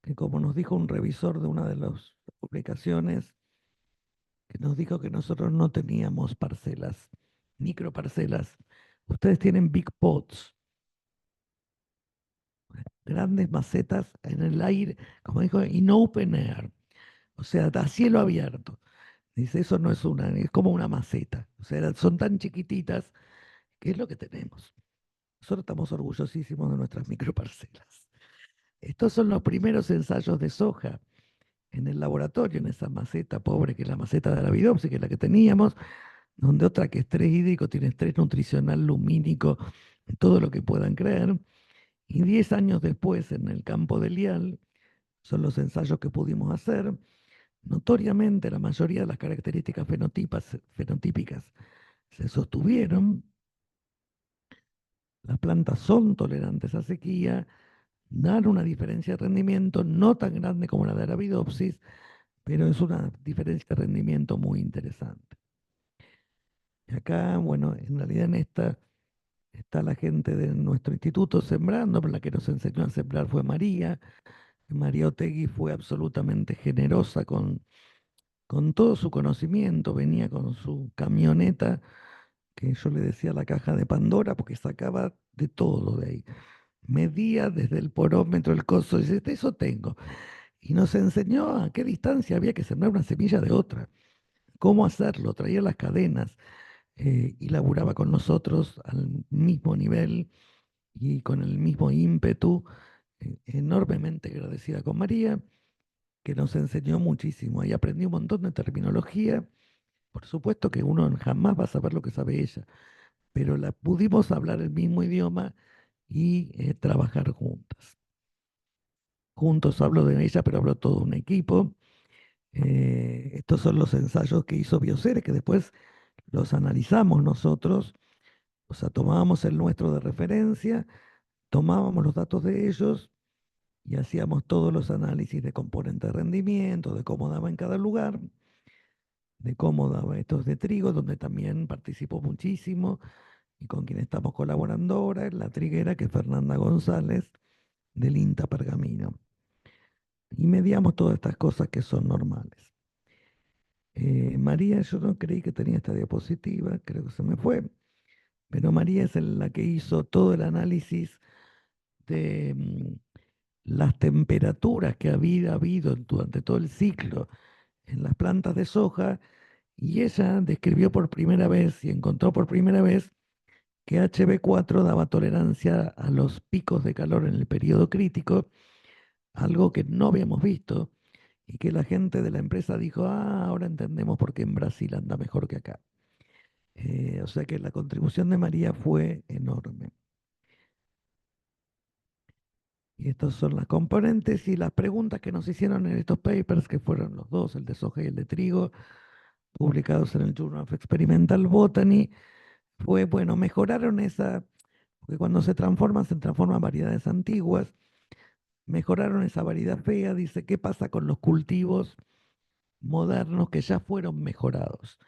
que como nos dijo un revisor de una de las publicaciones, que nos dijo que nosotros no teníamos parcelas, microparcelas. Ustedes tienen big pots, grandes macetas en el aire, como dijo, in open air, o sea, a cielo abierto. Dice, eso no es es como una maceta. O sea, son tan chiquititas que es lo que tenemos. Nosotros estamos orgullosísimos de nuestras microparcelas. Estos son los primeros ensayos de soja en el laboratorio, en esa maceta pobre que es la maceta de Arabidopsis, que es la que teníamos, donde otra que estrés hídrico tiene estrés nutricional, lumínico, todo lo que puedan creer. Y 10 años después, en el campo de Lial, son los ensayos que pudimos hacer. Notoriamente, la mayoría de las características fenotípicas se sostuvieron. Las plantas son tolerantes a sequía, dan una diferencia de rendimiento no tan grande como la de Arabidopsis, pero es una diferencia de rendimiento muy interesante. Y acá, bueno, en realidad en esta está la gente de nuestro instituto sembrando, pero la que nos enseñó a sembrar fue María. María Otegui fue absolutamente generosa con todo su conocimiento, venía con su camioneta que yo le decía la caja de Pandora, porque sacaba de todo de ahí. Medía desde el porómetro, el coso, y dice, eso tengo. Y nos enseñó a qué distancia había que sembrar una semilla de otra, cómo hacerlo, traía las cadenas y laburaba con nosotros al mismo nivel y con el mismo ímpetu, enormemente agradecida con María, que nos enseñó muchísimo. Ahí aprendí un montón de terminología. Por supuesto que uno jamás va a saber lo que sabe ella, pero la pudimos hablar el mismo idioma y trabajar juntas. Juntos hablo de ella, pero hablo todo un equipo. Estos son los ensayos que hizo Bioceres, que después los analizamos nosotros, o sea, tomábamos el nuestro de referencia, tomábamos los datos de ellos y hacíamos todos los análisis de componente de rendimiento, de cómo daba en cada lugar, de cómo daba estos de trigo, donde también participó muchísimo y con quien estamos colaborando ahora en la triguera, que es Fernanda González, del INTA Pergamino. Y mediamos todas estas cosas que son normales. María, yo no creí que tenía esta diapositiva, creo que se me fue, pero María es la que hizo todo el análisis de las temperaturas que había habido durante todo el ciclo en las plantas de soja, y ella describió por primera vez y encontró por primera vez que HB4 daba tolerancia a los picos de calor en el periodo crítico, algo que no habíamos visto y que la gente de la empresa dijo, ahora entendemos por qué en Brasil anda mejor que acá. O sea que la contribución de María fue enorme. Y estos son las componentes y las preguntas que nos hicieron en estos papers, que fueron los dos, el de soja y el de trigo, publicados en el Journal of Experimental Botany. Fue, bueno, mejoraron esa, porque cuando se transforman variedades antiguas, mejoraron esa variedad fea. Dice, ¿qué pasa con los cultivos modernos que ya fueron mejorados?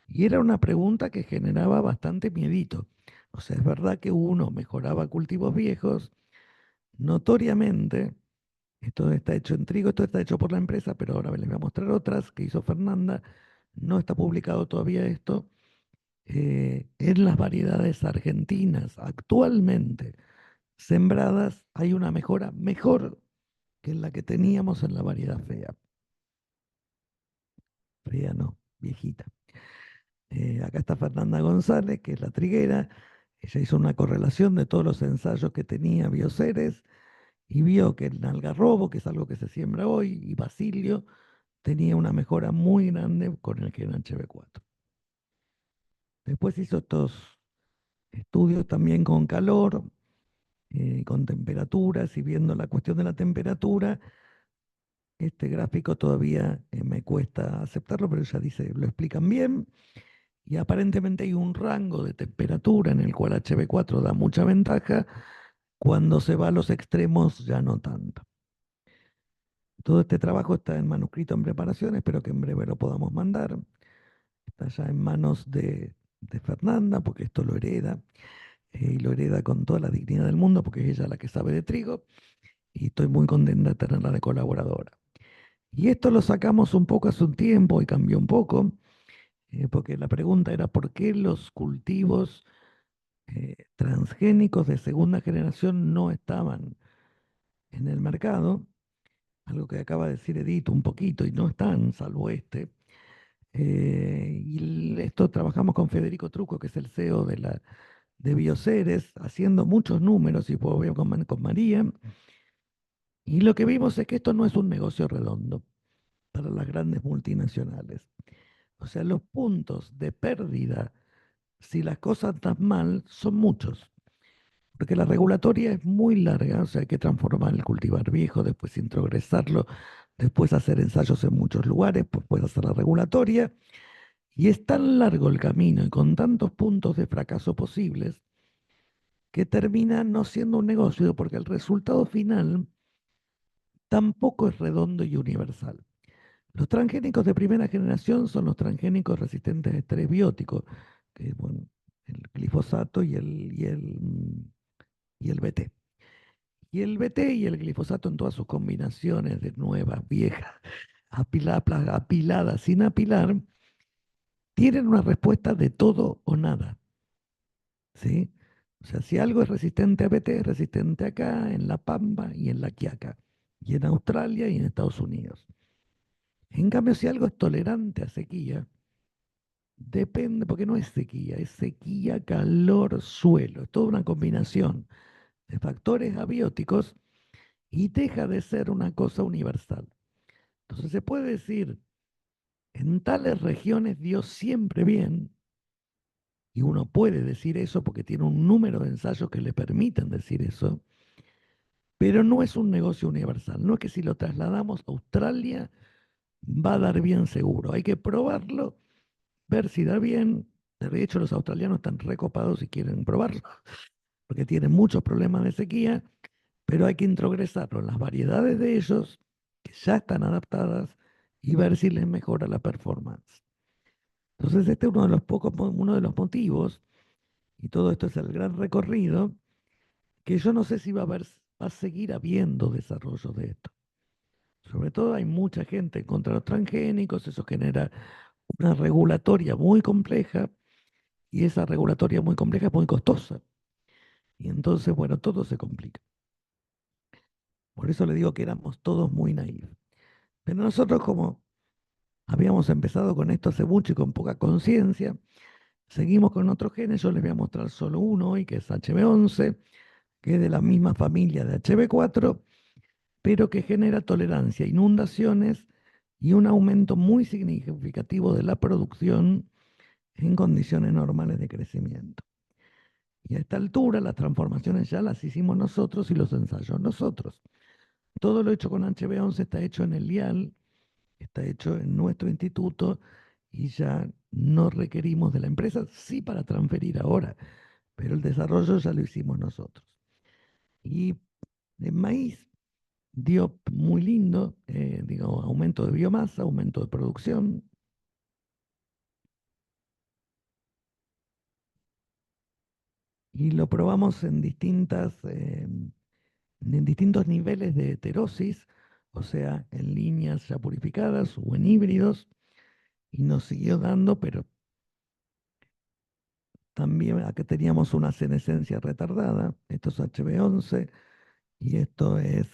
Y era una pregunta que generaba bastante miedito. O sea, es verdad que uno mejoraba cultivos viejos, notoriamente. Esto está hecho en trigo, esto está hecho por la empresa, pero ahora les voy a mostrar otras que hizo Fernanda. No está publicado todavía esto. En las variedades argentinas actualmente sembradas hay una mejora mejor que la que teníamos en la variedad fea. Fea no, viejita. Acá está Fernanda González, que es la triguera. Ella hizo una correlación de todos los ensayos que tenía Bioceres y vio que el algarrobo, que es algo que se siembra hoy, y basilio, tenía una mejora muy grande con el gen HB4. Después hizo estos estudios también con calor, con temperaturas, y viendo la cuestión de la temperatura, este gráfico todavía me cuesta aceptarlo, pero ella dice, lo explican bien, y aparentemente hay un rango de temperatura en el cual HB4 da mucha ventaja, cuando se va a los extremos ya no tanto. Todo este trabajo está en manuscrito en preparación, espero que en breve lo podamos mandar. Está ya en manos de Fernanda, porque esto lo hereda, y lo hereda con toda la dignidad del mundo, porque es ella la que sabe de trigo, y estoy muy contenta de tenerla de colaboradora. Y esto lo sacamos un poco hace un tiempo y cambió un poco, porque la pregunta era por qué los cultivos transgénicos de segunda generación no estaban en el mercado, algo que acaba de decir Edith un poquito, y no están, salvo este. Esto trabajamos con Federico Trucco, que es el CEO de Bioceres, haciendo muchos números, y después voy con María. Y lo que vimos es que esto no es un negocio redondo para las grandes multinacionales. O sea, los puntos de pérdida, si las cosas están mal, son muchos. Porque la regulatoria es muy larga, o sea, hay que transformar el cultivar viejo, después introgresarlo, después hacer ensayos en muchos lugares, después hacer la regulatoria. Y es tan largo el camino y con tantos puntos de fracaso posibles que termina no siendo un negocio, porque el resultado final tampoco es redondo y universal. Los transgénicos de primera generación son los transgénicos resistentes a estrés biótico, que es bueno, el glifosato y el BT. Y el BT y el glifosato en todas sus combinaciones de nuevas, viejas, apiladas, sin apilar, tienen una respuesta de todo o nada. ¿sí? O sea, si algo es resistente a BT, es resistente acá, en La Pampa y en La Quiaca, y en Australia y en Estados Unidos. En cambio, si algo es tolerante a sequía, depende, porque no es sequía, calor, suelo, es toda una combinación de factores abióticos y deja de ser una cosa universal. Entonces se puede decir, en tales regiones dio siempre bien, y uno puede decir eso porque tiene un número de ensayos que le permiten decir eso, pero no es un negocio universal. No es que si lo trasladamos a Australia va a dar bien seguro. Hay que probarlo, ver si da bien. De hecho, los australianos están recopados y quieren probarlo, porque tienen muchos problemas de sequía, pero hay que introgresarlo en las variedades de ellos, que ya están adaptadas, y ver si les mejora la performance. Entonces, este es uno de los motivos, y todo esto es el gran recorrido, que yo no sé si va a seguir habiendo desarrollo de esto. Sobre todo hay mucha gente contra los transgénicos, eso genera una regulatoria muy compleja, y esa regulatoria muy compleja es muy costosa. Y entonces, bueno, todo se complica. Por eso le digo que éramos todos muy naivos. Pero nosotros, como habíamos empezado con esto hace mucho y con poca conciencia, seguimos con otros genes. Yo les voy a mostrar solo uno hoy, que es HB11, que es de la misma familia de HB4, pero que genera tolerancia a inundaciones y un aumento muy significativo de la producción en condiciones normales de crecimiento. Y a esta altura las transformaciones ya las hicimos nosotros y los ensayos nosotros. Todo lo hecho con HB11 está hecho en el IAL, está hecho en nuestro instituto, y ya no requerimos de la empresa, sí para transferir ahora, pero el desarrollo ya lo hicimos nosotros. Y en maíz dio muy lindo, digo, aumento de biomasa, aumento de producción. Y lo probamos en distintos niveles de heterosis, o sea, en líneas ya purificadas o en híbridos, y nos siguió dando, pero también acá teníamos una senescencia retardada. Esto es HB11 y esto es,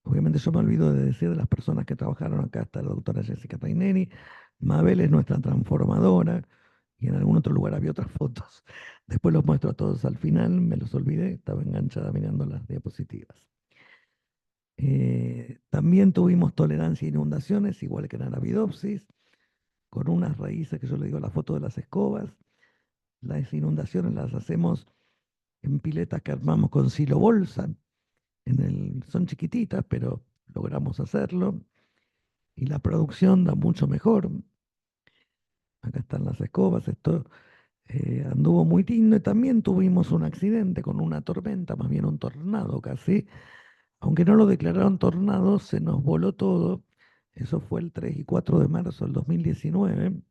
obviamente yo me olvido de decir de las personas que trabajaron acá, está la doctora Jessica Raineri, Mabel es nuestra transformadora, y en algún otro lugar había otras fotos. Después los muestro a todos al final, me los olvidé, estaba enganchada mirando las diapositivas. También tuvimos tolerancia a inundaciones, igual que en Arabidopsis, con unas raíces que yo le digo la foto de las escobas. Las inundaciones las hacemos en piletas que armamos con silo bolsa. Son chiquititas, pero logramos hacerlo. Y la producción da mucho mejor. Acá están las escobas. Esto anduvo muy lindo. Y también tuvimos un accidente con una tormenta, más bien un tornado casi. Aunque no lo declararon tornado, se nos voló todo. Eso fue el 3 y 4 de marzo del 2019.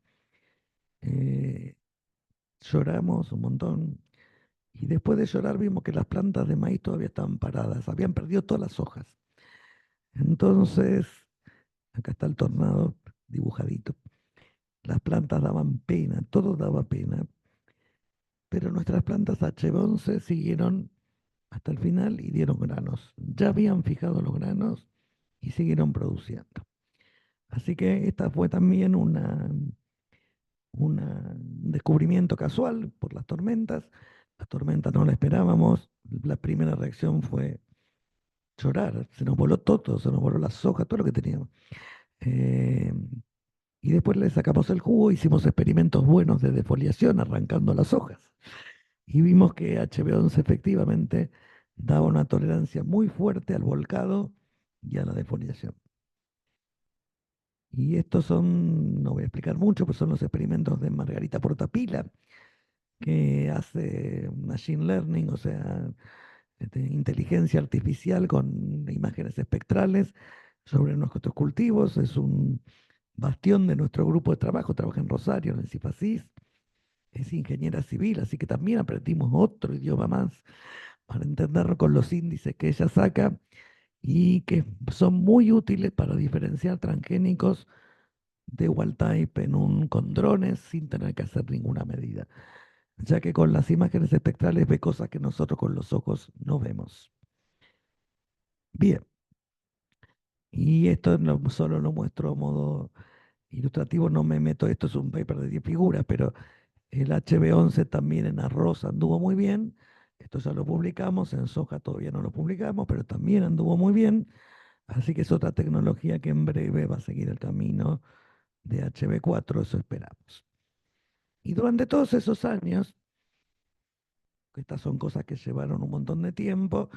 Lloramos un montón. Y después de llorar vimos que las plantas de maíz todavía estaban paradas, habían perdido todas las hojas. Entonces, acá está el tornado dibujadito. Las plantas daban pena, todo daba pena, pero nuestras plantas HB11 siguieron hasta el final y dieron granos. Ya habían fijado los granos y siguieron produciendo. Así que esta fue también un descubrimiento casual por las tormentas. Las tormentas no la esperábamos. La primera reacción fue llorar. Se nos voló todo, se nos voló las hojas, todo lo que teníamos. Eh, y después le sacamos el jugo, hicimos experimentos buenos de defoliación arrancando las hojas. Y vimos que HB11 efectivamente daba una tolerancia muy fuerte al volcado y a la defoliación. Y estos son, no voy a explicar mucho, pero son los experimentos de Margarita Portapila, que hace machine learning, o sea, inteligencia artificial con imágenes espectrales sobre nuestros cultivos. Es un bastión de nuestro grupo de trabajo, trabaja en Rosario, en el CIFACIS, es ingeniera civil, así que también aprendimos otro idioma más para entender con los índices que ella saca y que son muy útiles para diferenciar transgénicos de wild type con drones sin tener que hacer ninguna medida. ya que con las imágenes espectrales ve cosas que nosotros con los ojos no vemos. Bien, y esto solo lo muestro a modo ilustrativo, no me meto, esto es un paper de 10 figuras, pero el HB11 también en arroz anduvo muy bien. Esto ya lo publicamos, en soja todavía no lo publicamos, pero también anduvo muy bien. Así que es otra tecnología que en breve va a seguir el camino de HB4, eso esperamos. Y durante todos esos años, que estas son cosas que llevaron un montón de tiempo,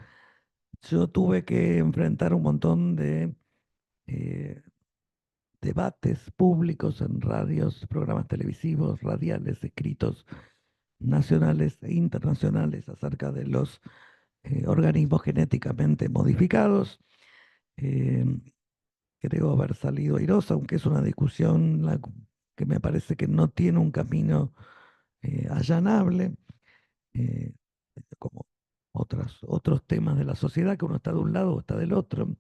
yo tuve que enfrentar un montón de eh, debates públicos en radios, programas televisivos, radiales, escritos nacionales e internacionales acerca de los organismos genéticamente modificados. Eh, Creo haber salido airosa, aunque es una discusión que me parece que no tiene un camino allanable, eh, como otros temas de la sociedad, que uno está de un lado o está del otro,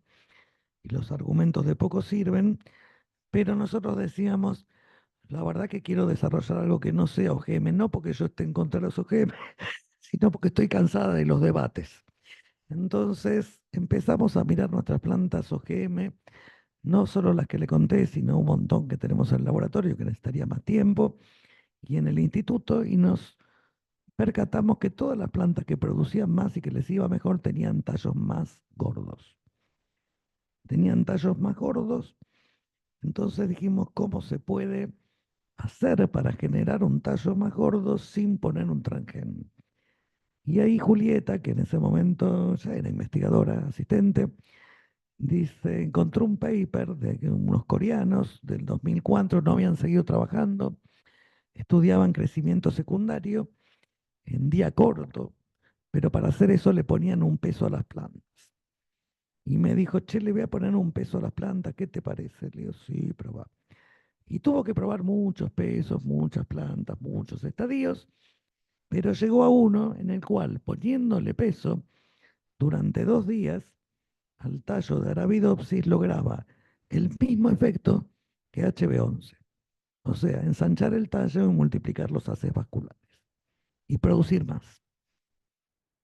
y los argumentos de poco sirven, pero nosotros decíamos, la verdad que quiero desarrollar algo que no sea OGM, no porque yo esté en contra de los OGM, sino porque estoy cansada de los debates. Entonces empezamos a mirar nuestras plantas OGM, no solo las que le conté, sino un montón que tenemos en el laboratorio, que necesitaría más tiempo, y en el instituto, y nos percatamos que todas las plantas que producían más y que les iba mejor tenían tallos más gordos. Tenían tallos más gordos, entonces dijimos, ¿cómo se puede hacer para generar un tallo más gordo sin poner un transgén? Y ahí Julieta, que en ese momento ya era investigadora asistente, dice, encontró un paper de unos coreanos del 2004, no habían seguido trabajando, estudiaban crecimiento secundario en día corto, pero para hacer eso le ponían un peso a las plantas. Y me dijo, che, le voy a poner un peso a las plantas, ¿qué te parece? Le digo, sí, probá. Y tuvo que probar muchos pesos, muchas plantas, muchos estadios, pero llegó a uno en el cual, poniéndole peso, durante 2 días, al tallo de Arabidopsis lograba el mismo efecto que HB11. O sea, ensanchar el tallo y multiplicar los haces vasculares y producir más.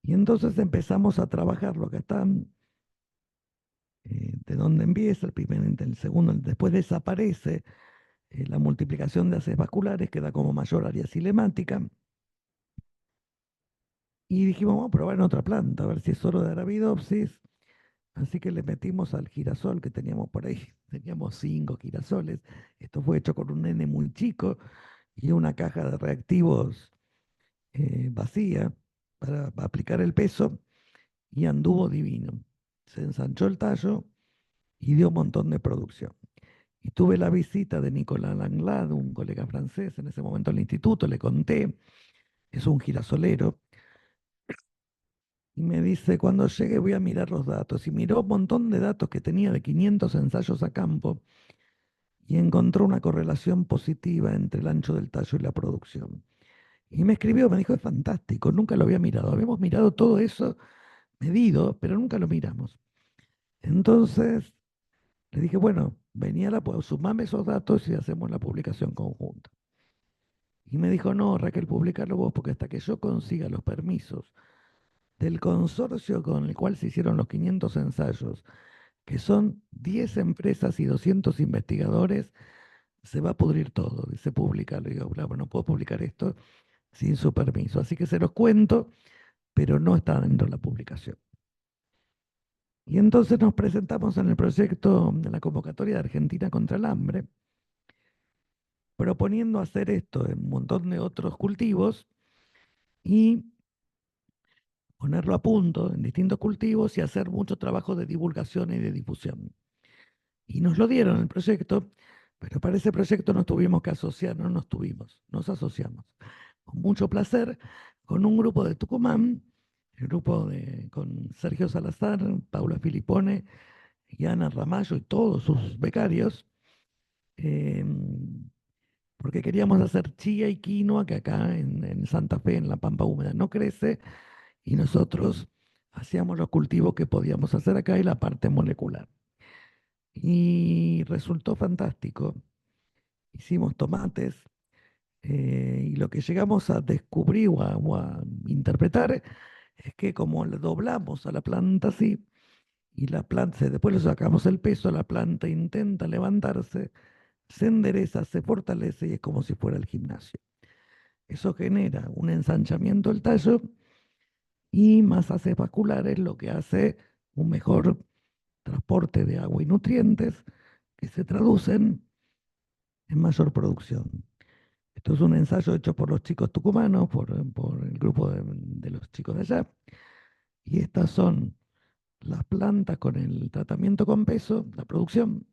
Y entonces empezamos a trabajar lo que están, de dónde empieza, el primero, el segundo, después desaparece la multiplicación de haces vasculares, queda como mayor área cinemática. Y dijimos, vamos a probar en otra planta, a ver si es solo de Arabidopsis. Así que le metimos al girasol que teníamos por ahí, teníamos 5 girasoles. Esto fue hecho con un nene muy chico y una caja de reactivos vacía para aplicar el peso y anduvo divino. Se ensanchó el tallo y dio un montón de producción. Y tuve la visita de Nicolas Langlade, un colega francés en ese momento en el instituto, le conté, es un girasolero, y me dice, cuando llegue voy a mirar los datos. Y miró un montón de datos que tenía de 500 ensayos a campo y encontró una correlación positiva entre el ancho del tallo y la producción. Y me escribió, me dijo, es fantástico, nunca lo había mirado. Habíamos mirado todo eso medido, pero nunca lo miramos. Entonces le dije, bueno, venía sumame esos datos y hacemos la publicación conjunta. Y me dijo, no, Raquel, publicarlo vos, porque hasta que yo consiga los permisos del consorcio con el cual se hicieron los 500 ensayos, que son 10 empresas y 200 investigadores, se va a pudrir todo. Dice, publicarlo. Y digo, bueno, no puedo publicar esto sin su permiso. Así que se los cuento, pero no está dentro de la publicación. Y entonces nos presentamos en el proyecto de la convocatoria de Argentina contra el hambre, proponiendo hacer esto en un montón de otros cultivos y ponerlo a punto en distintos cultivos y hacer mucho trabajo de divulgación y de difusión. Y nos lo dieron el proyecto, pero para ese proyecto nos tuvimos que asociar, no nos tuvimos, nos asociamos. Con mucho placer, con un grupo de Tucumán, el grupo con Sergio Salazar, Paula Filipone y Ana Ramallo y todos sus becarios, eh, porque queríamos hacer chía y quinoa, que acá en Santa Fe, en la Pampa Húmeda, no crece, y nosotros hacíamos los cultivos que podíamos hacer acá y la parte molecular. Y resultó fantástico. Hicimos tomates, Y lo que llegamos a descubrir o a interpretar es que como le doblamos a la planta así, y la planta, después le sacamos el peso, la planta intenta levantarse, se endereza, se fortalece y es como si fuera el gimnasio. Eso genera un ensanchamiento del tallo y masas vasculares, lo que hace un mejor transporte de agua y nutrientes que se traducen en mayor producción. Esto es un ensayo hecho por los chicos tucumanos, por el grupo de los chicos de allá, y estas son las plantas con el tratamiento con peso, la producción,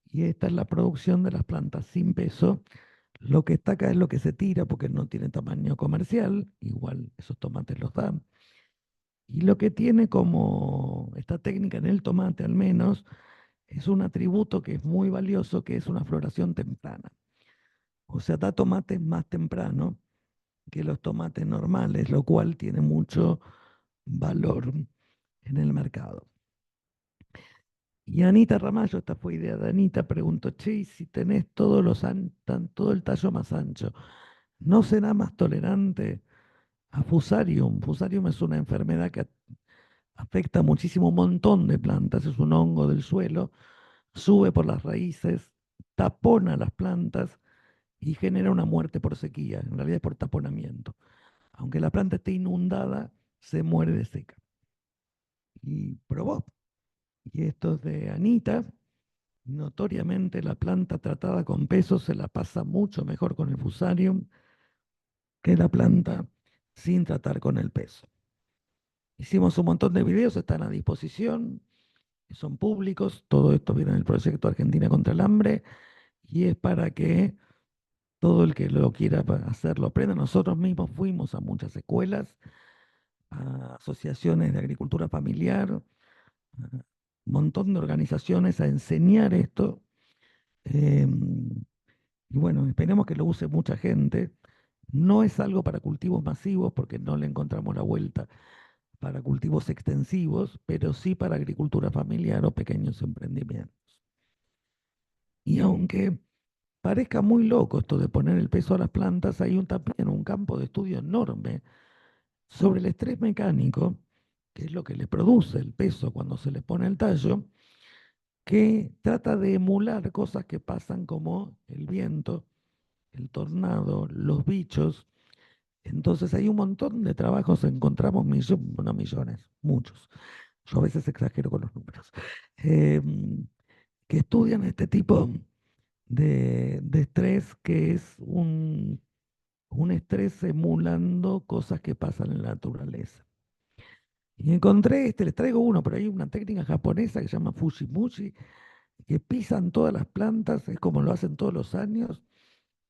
y esta es la producción de las plantas sin peso. Lo que está acá es lo que se tira porque no tiene tamaño comercial, igual esos tomates los dan. Y lo que tiene como esta técnica en el tomate al menos es un atributo que es muy valioso, que es una floración temprana. O sea, da tomates más temprano que los tomates normales, lo cual tiene mucho valor en el mercado. Y Anita Ramallo, esta fue idea de Anita, preguntó, che, ¿y si tenés todo el tallo más ancho, ¿no será más tolerante a Fusarium? Fusarium es una enfermedad que afecta muchísimo un montón de plantas, es un hongo del suelo, sube por las raíces, tapona las plantas y genera una muerte por sequía, en realidad es por taponamiento. Aunque la planta esté inundada, se muere de seca. Y probó. Y esto es de Anita. Notoriamente la planta tratada con peso se la pasa mucho mejor con el fusarium que la planta sin tratar con el peso. Hicimos un montón de videos, están a disposición, son públicos, todo esto viene del proyecto Argentina contra el Hambre y es para que todo el que lo quiera hacer lo aprenda. Nosotros mismos fuimos a muchas escuelas, a asociaciones de agricultura familiar, a un montón de organizaciones a enseñar esto. Y bueno, esperemos que lo use mucha gente. No es algo para cultivos masivos porque no le encontramos la vuelta para cultivos extensivos, pero sí para agricultura familiar o pequeños emprendimientos. Y aunque parezca muy loco esto de poner el peso a las plantas, hay también un campo de estudio enorme sobre el estrés mecánico, que es lo que le produce el peso cuando se le pone el tallo, que trata de emular cosas que pasan como el viento, el tornado, los bichos. Entonces hay un montón de trabajos, encontramos no millones, muchos. Yo a veces exagero con los números, que estudian este tipo de estrés, que es un estrés emulando cosas que pasan en la naturaleza. Y encontré les traigo uno, pero hay una técnica japonesa que se llama Fushimushi, que pisan todas las plantas, es como lo hacen todos los años,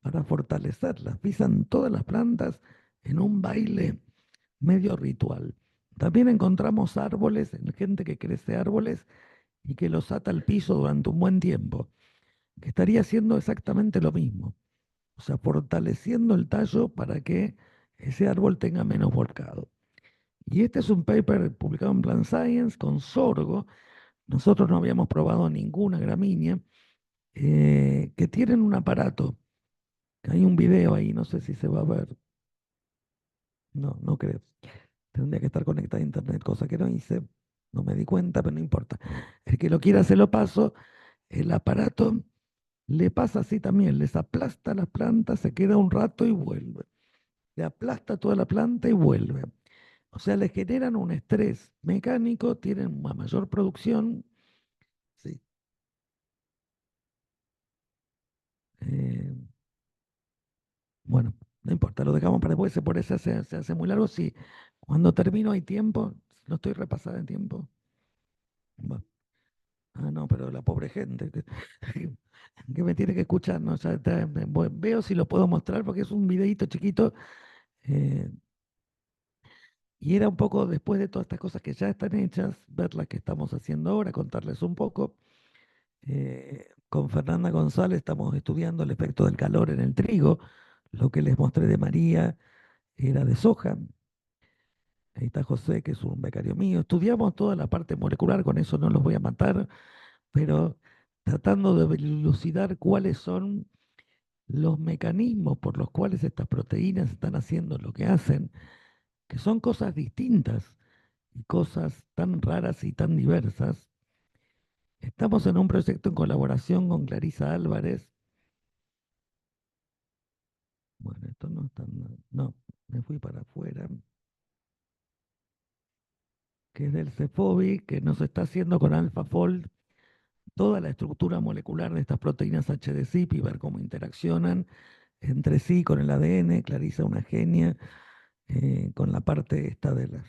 para fortalecerlas. Pisan todas las plantas en un baile medio ritual. También encontramos árboles, gente que crece árboles y que los ata al piso durante un buen tiempo, que estaría haciendo exactamente lo mismo. O sea, fortaleciendo el tallo para que ese árbol tenga menos volcado. Y este es un paper publicado en Plant Science con sorgo. Nosotros no habíamos probado ninguna gramínea, que tienen un aparato. Hay un video ahí, no sé si se va a ver. No, no creo. Tendría que estar conectada a internet, cosa que no hice. No me di cuenta, pero no importa. El que lo quiera se lo paso. El aparato le pasa así también, les aplasta las plantas, se queda un rato y vuelve. Le aplasta toda la planta y vuelve. O sea, le generan un estrés mecánico, tienen una mayor producción. Sí. Eh, bueno, no importa, lo dejamos para después, por eso se hace muy largo. Si cuando termino hay tiempo, no estoy repasada en tiempo. Bueno, no, pero la pobre gente que me tiene que escuchar, ¿no? O sea, veo si lo puedo mostrar porque es un videito chiquito. eh, y era un poco después de todas estas cosas que ya están hechas, ver las que estamos haciendo ahora, contarles un poco. Con Fernanda González estamos estudiando el efecto del calor en el trigo. Lo que les mostré de María era de soja. Ahí está José, que es un becario mío. Estudiamos toda la parte molecular, con eso no los voy a matar, pero tratando de dilucidar cuáles son los mecanismos por los cuales estas proteínas están haciendo lo que hacen, que son cosas distintas y cosas tan raras y tan diversas. Estamos en un proyecto en colaboración con Clarisa Álvarez. Bueno, esto no está, no, me fui para afuera. Que es del CEFOBI, que nos está haciendo con AlphaFold toda la estructura molecular de estas proteínas HDCIP y ver cómo interaccionan entre sí con el ADN. Clarisa, una genia, con la parte esta de los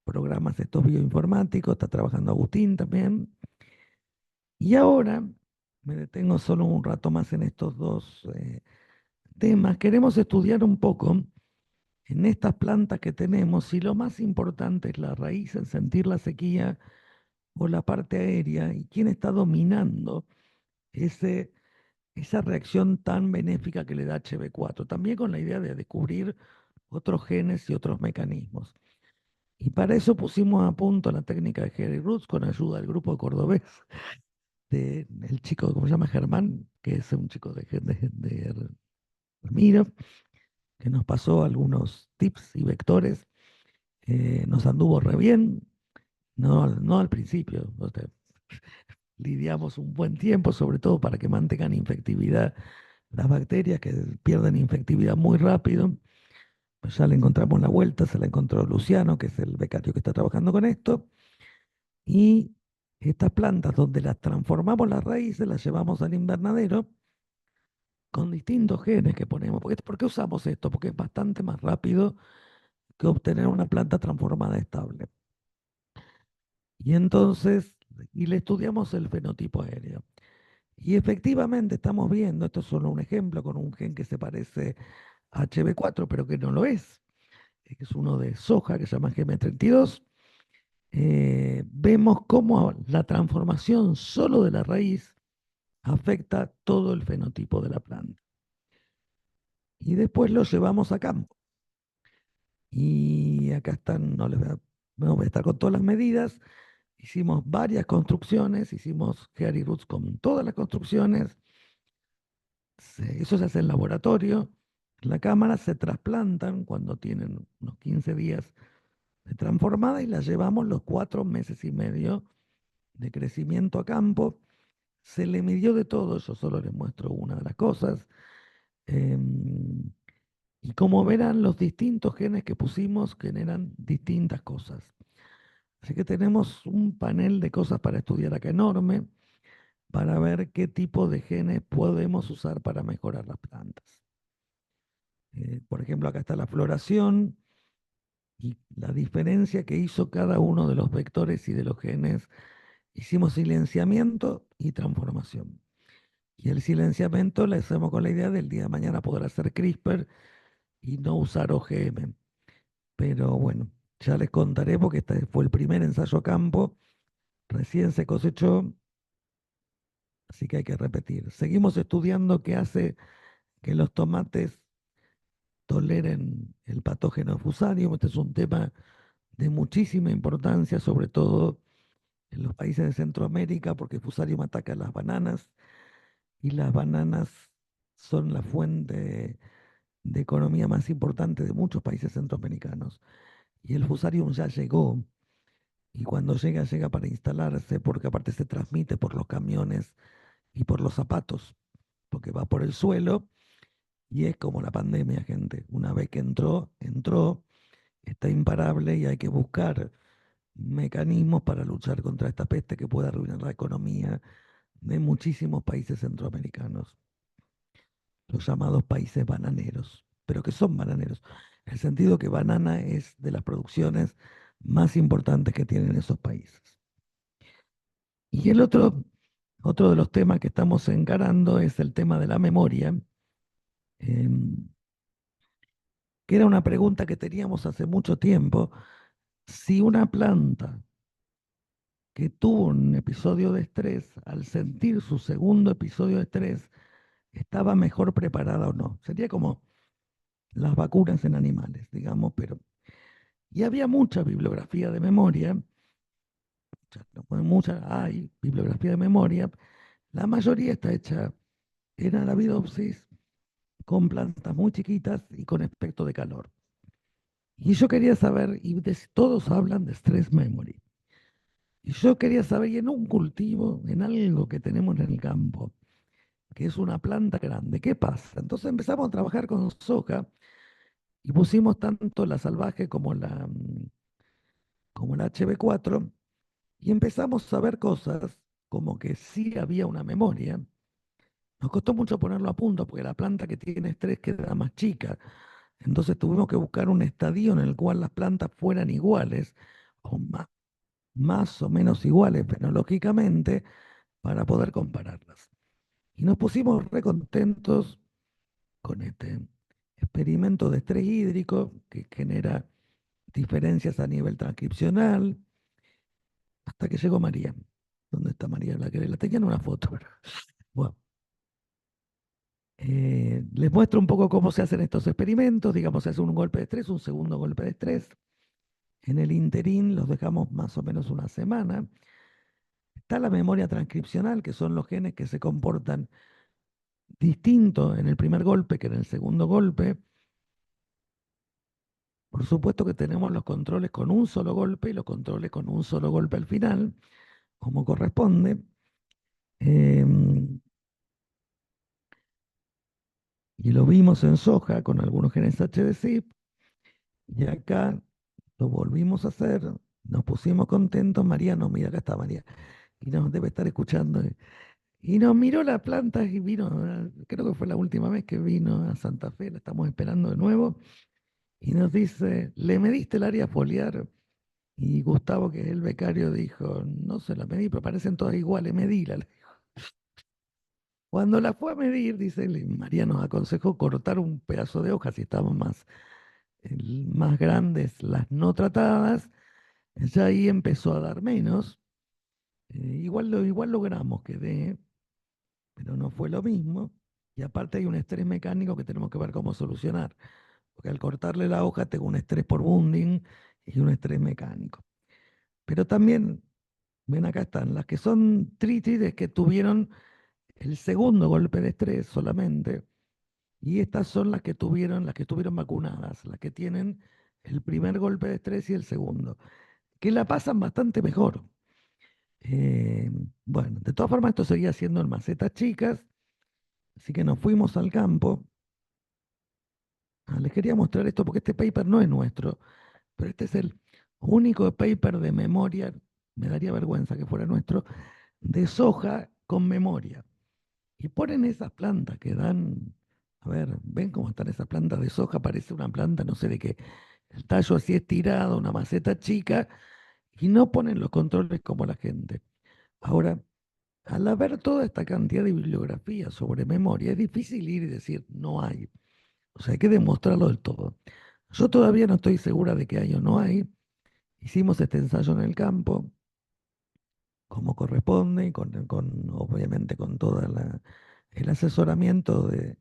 programas estos bioinformáticos, está trabajando Agustín también. Y ahora me detengo solo un rato más en estos dos temas. Queremos estudiar un poco en estas plantas que tenemos si lo más importante es la raíz, el sentir la sequía o la parte aérea y quién está dominando ese, esa reacción tan benéfica que le da HB4. También con la idea de descubrir otros genes y otros mecanismos. Y para eso pusimos a punto la técnica de Harry Roots con ayuda del grupo cordobés del chico, ¿cómo se llama? Germán, que es un chico de Ramiro, que nos pasó algunos tips y vectores. Nos anduvo re bien, no al principio, o sea, lidiamos un buen tiempo, sobre todo para que mantengan infectividad las bacterias, que pierden infectividad muy rápido. Pues ya le encontramos la vuelta, se la encontró Luciano, que es el becario que está trabajando con esto. Y estas plantas donde las transformamos las raíces, las llevamos al invernadero con distintos genes que ponemos. ¿Por qué usamos esto? Porque es bastante más rápido que obtener una planta transformada estable. Y entonces, y le estudiamos el fenotipo aéreo. Y efectivamente estamos viendo, esto es solo un ejemplo, con un gen que se parece a HB4, pero que no lo que es uno de soja, que se llama GM32. Vemos cómo la transformación solo de la raíz afecta todo el fenotipo de la planta. Y después lo llevamos a campo. Y acá están, no voy a estar con todas las medidas. Hicimos varias construcciones, hicimos Harry Roots con todas las construcciones. Eso se hace en laboratorio. La cámara se trasplantan cuando tienen unos 15 días de transformada y la llevamos los 4 meses y medio de crecimiento a campo. Se le midió de todo, yo solo les muestro una de las cosas. Y como verán, los distintos genes que pusimos generan distintas cosas. Así que tenemos un panel de cosas para estudiar acá enorme, para ver qué tipo de genes podemos usar para mejorar las plantas. Por ejemplo, acá está la floración y la diferencia que hizo cada uno de los vectores y de los genes. Hicimos silenciamiento y transformación. Y el silenciamiento lo hacemos con la idea del día de mañana poder hacer CRISPR y no usar OGM. Pero bueno, ya les contaré porque este fue el primer ensayo a campo, recién se cosechó, así que hay que repetir. Seguimos estudiando qué hace que los tomates toleren el patógeno Fusarium. Este es un tema de muchísima importancia, sobre todo en los países de Centroamérica, porque Fusarium ataca las bananas y las bananas son la fuente de economía más importante de muchos países centroamericanos. Y el Fusarium ya llegó, y cuando llega, llega para instalarse, porque aparte se transmite por los camiones y por los zapatos, porque va por el suelo, y es como la pandemia, gente. Una vez que entró, está imparable y hay que buscar mecanismos para luchar contra esta peste que puede arruinar la economía de muchísimos países centroamericanos, los llamados países bananeros, pero que son bananeros, en el sentido que banana es de las producciones más importantes que tienen esos países. Y el otro de los temas que estamos encarando es el tema de la memoria, que era una pregunta que teníamos hace mucho tiempo. Si una planta que tuvo un episodio de estrés, al sentir su segundo episodio de estrés, estaba mejor preparada o no. Sería como las vacunas en animales, digamos, pero... Y había mucha bibliografía de memoria, hay bibliografía de memoria, la mayoría está hecha en Arabidopsis con plantas muy chiquitas y con efecto de calor. Y yo quería saber, todos hablan de stress memory. Y yo quería saber, y en un cultivo, en algo que tenemos en el campo, que es una planta grande, ¿qué pasa? Entonces empezamos a trabajar con soja y pusimos tanto la salvaje como la HB4 y empezamos a ver cosas como que sí había una memoria. Nos costó mucho ponerlo a punto porque la planta que tiene estrés queda más chica. Entonces tuvimos que buscar un estadio en el cual las plantas fueran iguales o más o menos iguales fenológicamente para poder compararlas. Y nos pusimos re contentos con este experimento de estrés hídrico que genera diferencias a nivel transcripcional, hasta que llegó María. ¿Dónde está María? La tenía en una foto. Bueno, les muestro un poco cómo se hacen estos experimentos. Digamos, se hace un golpe de estrés, un segundo golpe de estrés. En el interín los dejamos más o menos una semana. Está la memoria transcripcional, que son los genes que se comportan distinto en el primer golpe que en el segundo golpe. Por supuesto que tenemos los controles con un solo golpe y los controles con un solo golpe al final, como corresponde. Y lo vimos en soja con algunos genes HDCIP. Y acá lo volvimos a hacer. Nos pusimos contentos. María nos mira, acá está María. Y nos debe estar escuchando. Y nos miró la planta y vino, creo que fue la última vez que vino a Santa Fe, la estamos esperando de nuevo. Y nos dice, ¿le mediste el área foliar? Y Gustavo, que es el becario, dijo, no se la medí, pero parecen todas iguales, medíla. Le dijo. Cuando la fue a medir, dice, María nos aconsejó cortar un pedazo de hoja si estaban más grandes las no tratadas, ya ahí empezó a dar menos. Igual logramos que dé, pero no fue lo mismo. Y aparte hay un estrés mecánico que tenemos que ver cómo solucionar, porque al cortarle la hoja tengo un estrés por wounding y un estrés mecánico. Pero también, ven acá están, las que son trítides que tuvieron el segundo golpe de estrés solamente, y estas son las que estuvieron vacunadas, las que tienen el primer golpe de estrés y el segundo, que la pasan bastante mejor. Eh, bueno, de todas formas esto seguía siendo en macetas chicas, así que nos fuimos al campo. Les quería mostrar esto porque este paper no es nuestro, pero este es el único paper de memoria, me daría vergüenza que fuera nuestro, de soja con memoria. Y ponen esas plantas que dan, a ver, ven cómo están esas plantas de soja, parece una planta, no sé de qué, el tallo así estirado, una maceta chica, y no ponen los controles como la gente. Ahora, al haber toda esta cantidad de bibliografía sobre memoria, es difícil ir y decir, no hay. O sea, hay que demostrarlo del todo. Yo todavía no estoy segura de que hay o no hay. Hicimos este ensayo en el campo, como corresponde, y obviamente con todo el asesoramiento de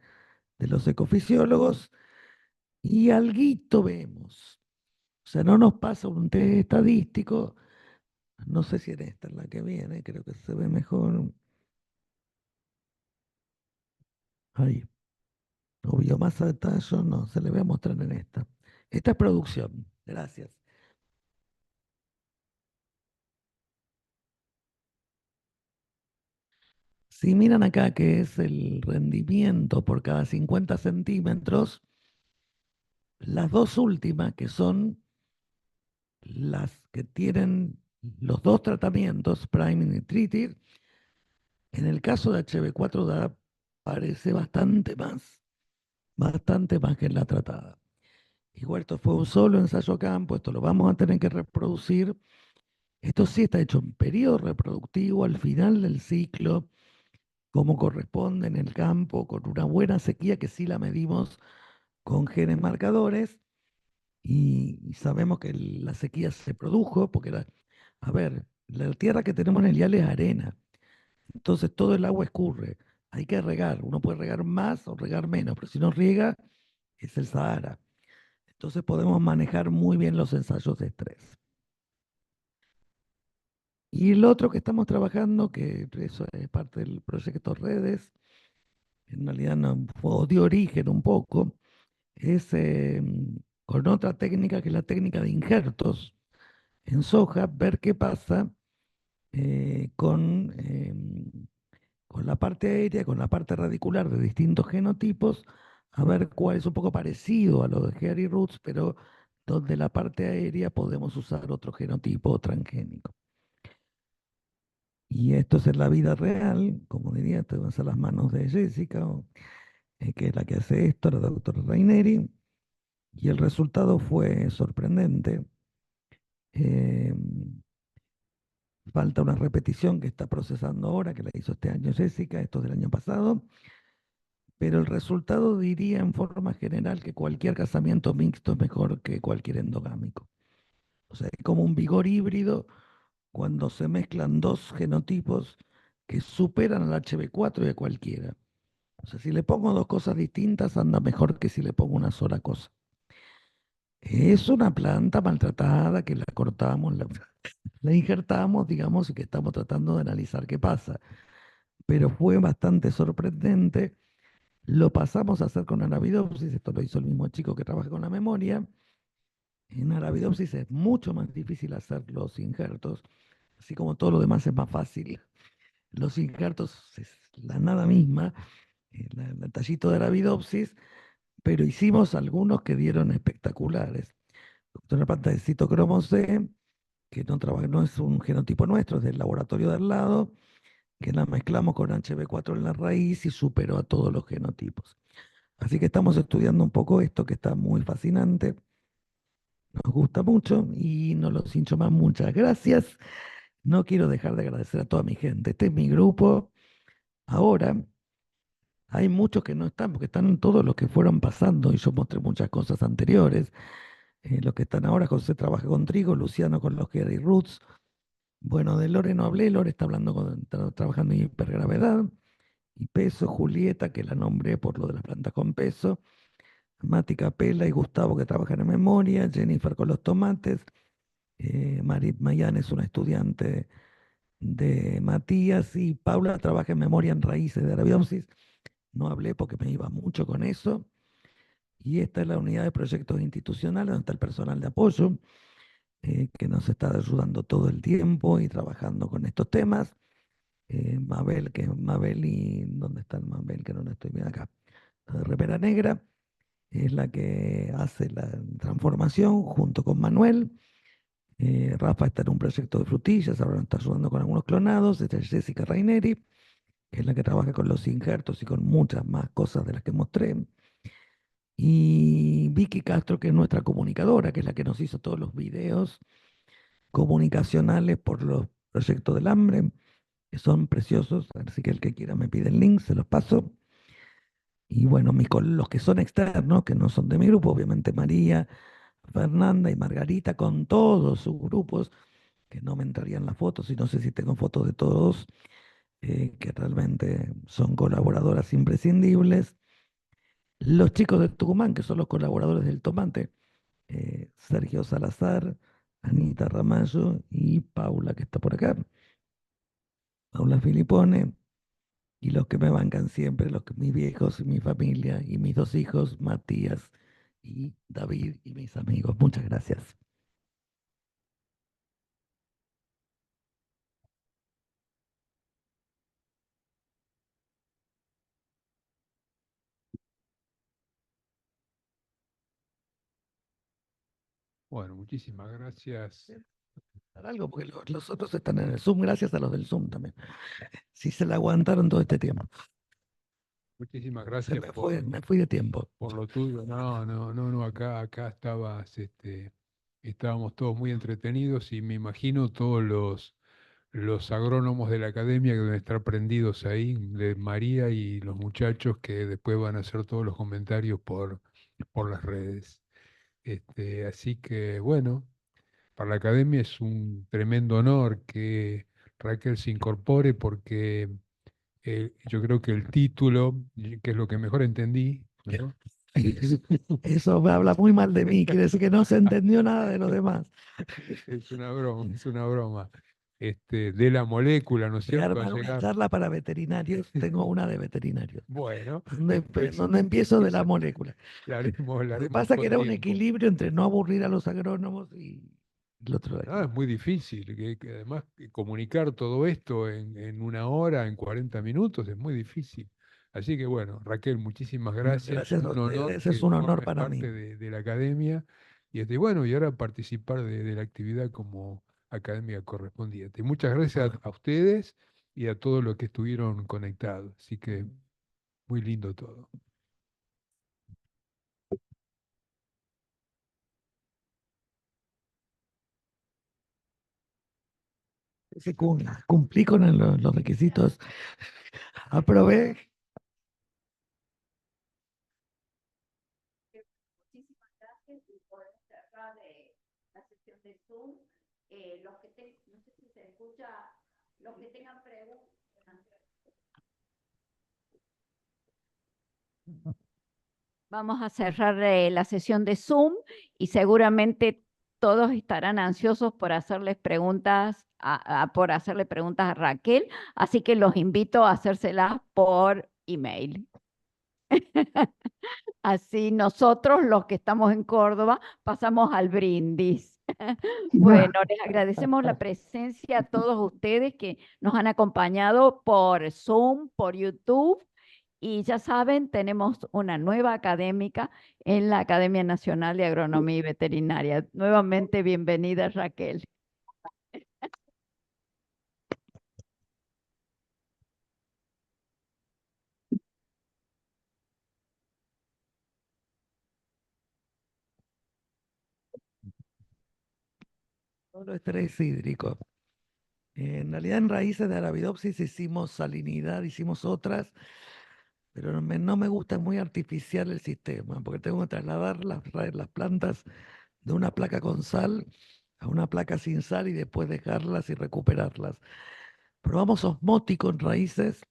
los ecofisiólogos, y alguito vemos. O sea, no nos pasa un test estadístico, no sé si en esta, en la que viene, creo que se ve mejor. Ahí. O biomasa de tallo, no, se le voy a mostrar en esta. Esta es producción, gracias. Si miran acá que es el rendimiento por cada 50 centímetros, las dos últimas, que son las que tienen los dos tratamientos, priming y treated, en el caso de HB4 da, parece bastante más que en la tratada. Igual esto fue un solo ensayo a campo, esto lo vamos a tener que reproducir. Esto sí está hecho en periodo reproductivo, al final del ciclo, como corresponde en el campo, con una buena sequía que sí la medimos con genes marcadores y sabemos que la sequía se produjo porque, a ver, la tierra que tenemos en el IAL es arena, entonces todo el agua escurre, hay que regar, uno puede regar más o regar menos, pero si no riega es el Sahara. Entonces podemos manejar muy bien los ensayos de estrés. Y el otro que estamos trabajando, que eso es parte del proyecto Redes, en realidad no, dio origen un poco, es con otra técnica que es la técnica de injertos en soja, ver qué pasa con la parte aérea, con la parte radicular de distintos genotipos, a ver cuál es un poco parecido a lo de Hairy Roots, pero donde la parte aérea podemos usar otro genotipo transgénico. Y esto es en la vida real, como diría, te vas a las manos de Jessica, que es la que hace esto, la doctora Raineri, y el resultado fue sorprendente. Eh, Falta una repetición que está procesando ahora, que la hizo este año Jessica, esto es del año pasado, pero el resultado diría en forma general que cualquier casamiento mixto es mejor que cualquier endogámico. O sea, es como un vigor híbrido cuando se mezclan dos genotipos que superan al HB4 y a cualquiera. O sea, si le pongo dos cosas distintas, anda mejor que si le pongo una sola cosa. Es una planta maltratada que la cortamos, la injertamos, digamos, y que estamos tratando de analizar qué pasa. Pero fue bastante sorprendente. Lo pasamos a hacer con Arabidopsis, esto lo hizo el mismo chico que trabaja con la memoria. En Arabidopsis es mucho más difícil hacer los injertos, así como todo lo demás es más fácil. Los injertos es la nada misma, el tallito de Arabidopsis, pero hicimos algunos que dieron espectaculares. Una planta de citocromo C, que no es un genotipo nuestro, es del laboratorio de al lado, que la mezclamos con HB4 en la raíz y superó a todos los genotipos. Así que estamos estudiando un poco esto que está muy fascinante, nos gusta mucho y no los hincho más. Muchas gracias. No quiero dejar de agradecer a toda mi gente. Este es mi grupo. Ahora hay muchos que no están, porque están todos los que fueron pasando y yo mostré muchas cosas anteriores. Los que están ahora, José trabaja con trigo, Luciano con los Hairy Roots. Bueno, de Lore no hablé, Lore está hablando trabajando en hipergravedad y peso, Julieta, que la nombré por lo de las plantas con peso, Mati Capela y Gustavo que trabajan en memoria, Jennifer con los tomates, Marit Mayan es una estudiante de Matías y Paula trabaja en memoria en raíces de Arabidopsis. No hablé porque me iba mucho con eso. Y esta es la unidad de proyectos institucionales, donde está el personal de apoyo, que nos está ayudando todo el tiempo y trabajando con estos temas. Mabel, que es Mabel y ¿dónde está el Mabel? Que no lo estoy viendo acá. La de Repera Negra es la que hace la transformación junto con Manuel. Rafa está en un proyecto de frutillas, ahora nos está ayudando con algunos clonados. Esta es Jessica Raineri, que es la que trabaja con los injertos y con muchas más cosas de las que mostré. Y Vicky Castro, que es nuestra comunicadora, que es la que nos hizo todos los videos comunicacionales por los proyectos del hambre, que son preciosos. Así que el que quiera me pide el link, se los paso. Y bueno, los que son externos, que no son de mi grupo, obviamente María, Fernanda y Margarita, con todos sus grupos, que no me entrarían las fotos y no sé si tengo fotos de todos, que realmente son colaboradoras imprescindibles. Los chicos de Tucumán, que son los colaboradores del Tomate, Sergio Salazar, Anita Ramallo y Paula, que está por acá, Paula Filipone, y los que me bancan siempre, mis viejos y mi familia, y mis dos hijos, Matías y David, y mis amigos. Muchas gracias. Bueno, muchísimas gracias. Algo, porque los otros están en el Zoom, gracias a los del Zoom también. Sí se la aguantaron todo este tiempo. Muchísimas Se gracias me fui de tiempo. por lo tuyo. No, no, no, no, acá estábamos todos muy entretenidos y me imagino todos los agrónomos de la academia que deben estar prendidos ahí, de María y los muchachos que después van a hacer todos los comentarios por las redes. Así que bueno, para la academia es un tremendo honor que Raquel se incorpore porque yo creo que el título, que es lo que mejor entendí, ¿no? Eso me habla muy mal de mí, quiere decir que no se entendió nada de lo demás. Es una broma, es una broma. de la molécula, ¿no es Voy a cierto? A armar una llegar. charla para veterinarios. Tengo una de veterinarios. Bueno, Donde, después donde empiezo de la esa molécula. la Lo que haremos pasa que con era un tiempo. equilibrio entre no aburrir a los agrónomos y el otro de No, es muy difícil, que además comunicar todo esto en 1 hora, en 40 minutos, es muy difícil. Así que bueno, Raquel, muchísimas gracias. Gracias a Un honor ustedes, es que un honor formes para mí. parte de la academia y bueno, y ahora participar de la actividad como académica correspondiente. Y muchas gracias a ustedes y a todos los que estuvieron conectados. Así que muy lindo todo. Sí, cumplí con los requisitos. Aprobé. Muchísimas gracias y podemos cerrar la sesión de Zoom. Los que no sé si se escucha, los que tengan preguntas. Vamos a cerrar la sesión de Zoom y seguramente todos estarán ansiosos por hacerles preguntas por hacerle preguntas a Raquel, así que los invito a hacérselas por email. Así nosotros, los que estamos en Córdoba, pasamos al brindis. Bueno, les agradecemos la presencia a todos ustedes que nos han acompañado por Zoom, por YouTube. Y ya saben, tenemos una nueva académica en la Academia Nacional de Agronomía y Veterinaria. Nuevamente, bienvenida, Raquel. Solo estrés hídrico. En realidad en raíces de Arabidopsis hicimos salinidad, hicimos otras, pero no me gusta, es muy artificial el sistema, porque tengo que trasladar las plantas de una placa con sal a una placa sin sal y después dejarlas y recuperarlas. Probamos osmótico en raíces,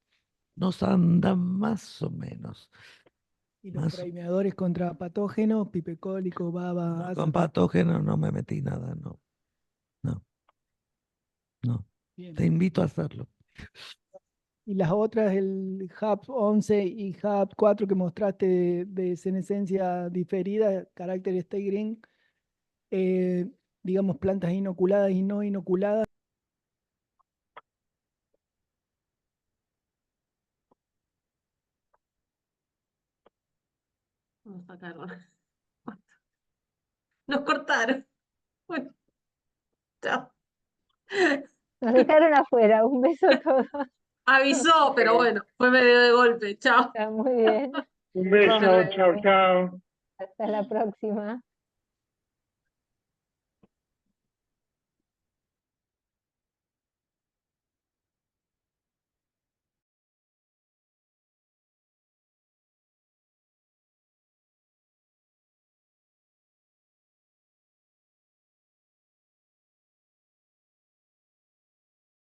nos andan más o menos. Y los Más premiadores contra patógenos, pipecólico, baba, con ácido. patógenos no me metí nada, no, no. Bien. Te invito a hacerlo. Y las otras, el HAP 11 y HAP 4 que mostraste de senescencia diferida, carácter stay green, digamos plantas inoculadas y no inoculadas. Nos sacaron. Nos cortaron. Bueno, chao. Nos dejaron afuera. Un beso a todos. Avisó, pero bueno, fue medio de golpe. Chao. Está muy bien. Un beso, chao, chao. Hasta la próxima.